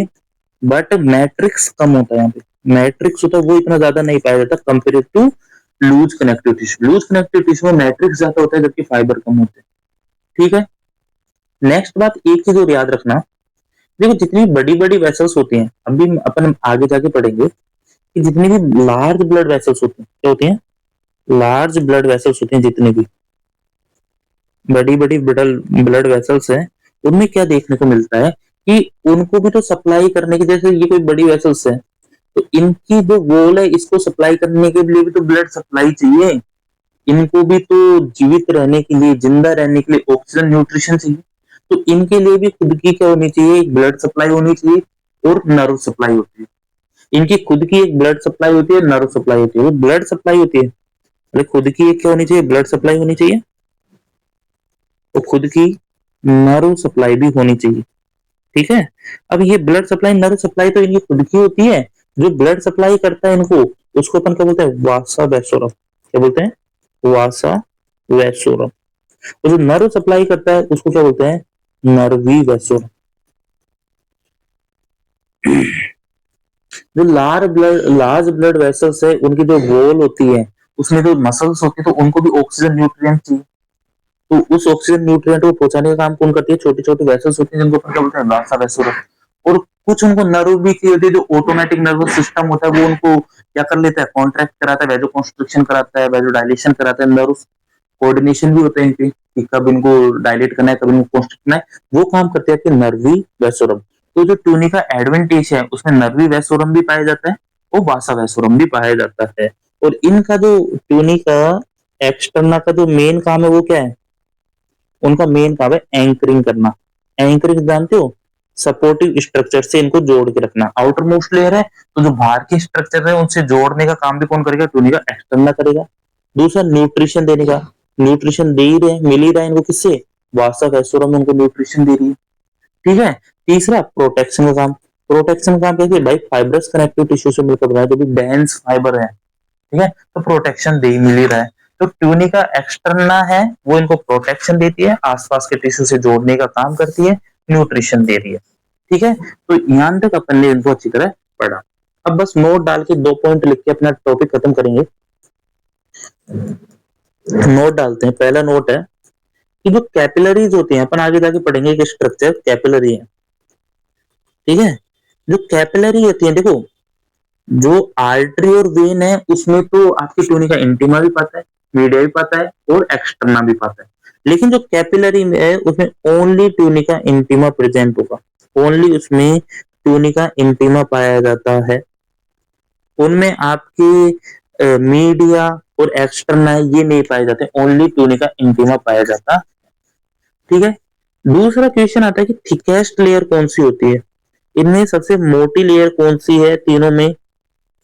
बट मैट्रिक्स कम होता है, यहाँ पे मैट्रिक्स होता है वो इतना ज्यादा नहीं पाया जाता compare to loose connective tissue. Loose connective tissue में मैट्रिक्स ज्यादा होता है जबकि फाइबर कम होते हैं, ठीक है। नेक्स्ट बात, एक चीज और याद रखना, देखो जितनी बड़ी बड़ी वेसल्स होती हैं, अभी अपन आगे जाके पढ़ेंगे कि जितनी भी लार्ज ब्लड वेसल्स होती हैं, क्या होती हैं, लार्ज ब्लड वेसल्स होती हैं, जितनी भी बड़ी बड़ी ब्लड वेसल्स हैं, उनमें क्या देखने को मिलता है कि उनको भी तो सप्लाई करने की, जैसे ये कोई बड़ी वेसल्स है तो इनकी जो वॉल है इसको सप्लाई करने के लिए भी तो ब्लड सप्लाई चाहिए। इनको भी तो जीवित रहने के लिए, जिंदा रहने के लिए ऑक्सीजन न्यूट्रिशन चाहिए। तो इनके लिए भी खुद की क्या होनी चाहिए, एक ब्लड सप्लाई होनी चाहिए और नर्व सप्लाई होती है। इनकी खुद की एक ब्लड सप्लाई होती है, नर्व सप्लाई होती है। वो ब्लड सप्लाई होती है, मतलब खुद की एक क्या होनी चाहिए, ब्लड सप्लाई होनी चाहिए, और खुद की नर्व सप्लाई भी होनी चाहिए, ठीक है। अब ये ब्लड सप्लाई नर्व सप्लाई तो इनकी खुद की होती है, जो ब्लड सप्लाई करता है इनको उसको अपन क्या बोलते हैं, वासा वैसोरम। क्या बोलते हैं, वासा वैसोरम। और जो नर्व सप्लाई करता है उसको क्या बोलते हैं, नर्वी वैसोरम। जो लार्ज ब्लड वेसल्स है उनकी जो वॉल होती है उसमें जो मसल्स होती है तो उनको भी ऑक्सीजन न्यूट्रिएंट चाहिए। तो उस ऑक्सीजन न्यूट्रिएंट को पहुंचाने का काम कौन करती है, छोटी छोटी वेसल्स होती है जिनको अपन क्या बोलते हैं, वासा वैसोरम। और कुछ उनको नर्व भी चाहिए होती है, जो ऑटोमेटिक नर्वस सिस्टम होता है वो उनको क्या कर लेता है, कॉन्ट्रैक्ट कराता है, वैजो कॉन्स्ट्रिक्शन कराता है, वैजो डायलेशन कराता है, नर्व कोऑर्डिनेशन भी होता है इनके कि कब इनको डायलेट करना है, कब इनको कॉन्स्ट्रिक्ट करना है, वो काम करते हैं आपके नर्वी वैसोरम। तो जो ट्यूनिका एडवेंटेज है उसमें नर्वी वैसोरम भी पाया जाता है और वासा वैसोरम भी पाया जाता है। और इनका जो ट्यूनिका एक्सटर्ना का जो मेन काम है वो क्या है, उनका मेन काम है एंकरिंग करना। एंकरिंग जानते हो, सपोर्टिव स्ट्रक्चर से इनको जोड़ के रखना। आउटर मोस्ट लेयर है तो जो बाहर के स्ट्रक्चर है उनसे जोड़ने का काम भी कौन करेगा, ट्यूनिका एक्सटर्ना करेगा। दूसरा न्यूट्रिशन देने का, न्यूट्रिशन दे ही रहे, मिल ही रहा है इनको किससे, वासा वैसोरम उनको न्यूट्रिशन दे रही है। ठीक है। तीसरा प्रोटेक्शन का काम। प्रोटेक्शन का काम कैसे भाई, फाइब्रस कनेक्टिव टिश्यू से मिलकर बना जो भी डेंस फाइबर है, ठीक है, तो प्रोटेक्शन दे मिल ही रहा है। तो ट्यूनिका एक्सटर्ना है वो इनको प्रोटेक्शन देती है, आसपास के टिश्यू से जोड़ने का काम करती है, न्यूट्रिशन दे रही है। ठीक है, तो यहां तक अपन ने इनको अच्छी तरह पढ़ा। अब बस नोट डाल के 2 पॉइंट लिख के अपना टॉपिक खत्म करेंगे। नोट डालते हैं। पहला नोट है कि जो कैपिलरीज होती हैं, अपन आगे जाके पढ़ेंगे कि स्ट्रक्चर कैपिलरी है। ठीक है, जो कैपिलरी होती है, देखो जो आर्टरी और वेन है उसमें तो आपकी ट्यूनिका इंटीमा भी पाता है, मीडिया भी पाता है और एक्सटर्ना भी पाता है। लेकिन जो कैपिलरी में है उसमें ओनली ट्यूनिका इंटीमा प्रेजेंट होगा, ओनली उसमें ट्यूनिका इंटीमा पाया जाता है। उनमें आपके मीडिया और एक्सटर्ना ये नहीं पाए जाते, ओनली ट्यूनिका इंटीमा पाया जाता। ठीक है। दूसरा क्वेश्चन आता है कि थिकेस्ट लेयर कौन सी होती है, इनमें सबसे मोटी लेयर कौन सी है तीनों में,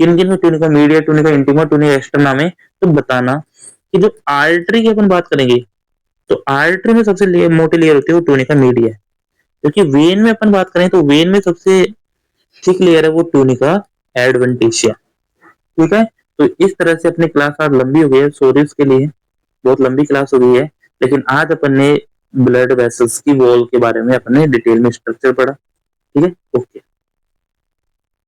किन किन में tunica media, tunica intima, tunica externa में। तो बताना कि जो आर्टरी की अपन बात करेंगे तो आर्टरी में सबसे मोटी लेयर होती है वो ट्यूनिका मीडिया है। क्योंकि वेन में अपन बात करें तो वेन में सबसे थिक लेयर है वो ट्यूनिका एडवेंटिशिया। ठीक है, तो इस तरह से अपनी क्लास आज लंबी हो गई है, सॉरी इसके लिए, बहुत लंबी क्लास हो गई है। लेकिन आज अपन ने ब्लड वेसल्स की वॉल के बारे में अपने डिटेल में स्ट्रक्चर पढ़ा। ठीक है, ओके।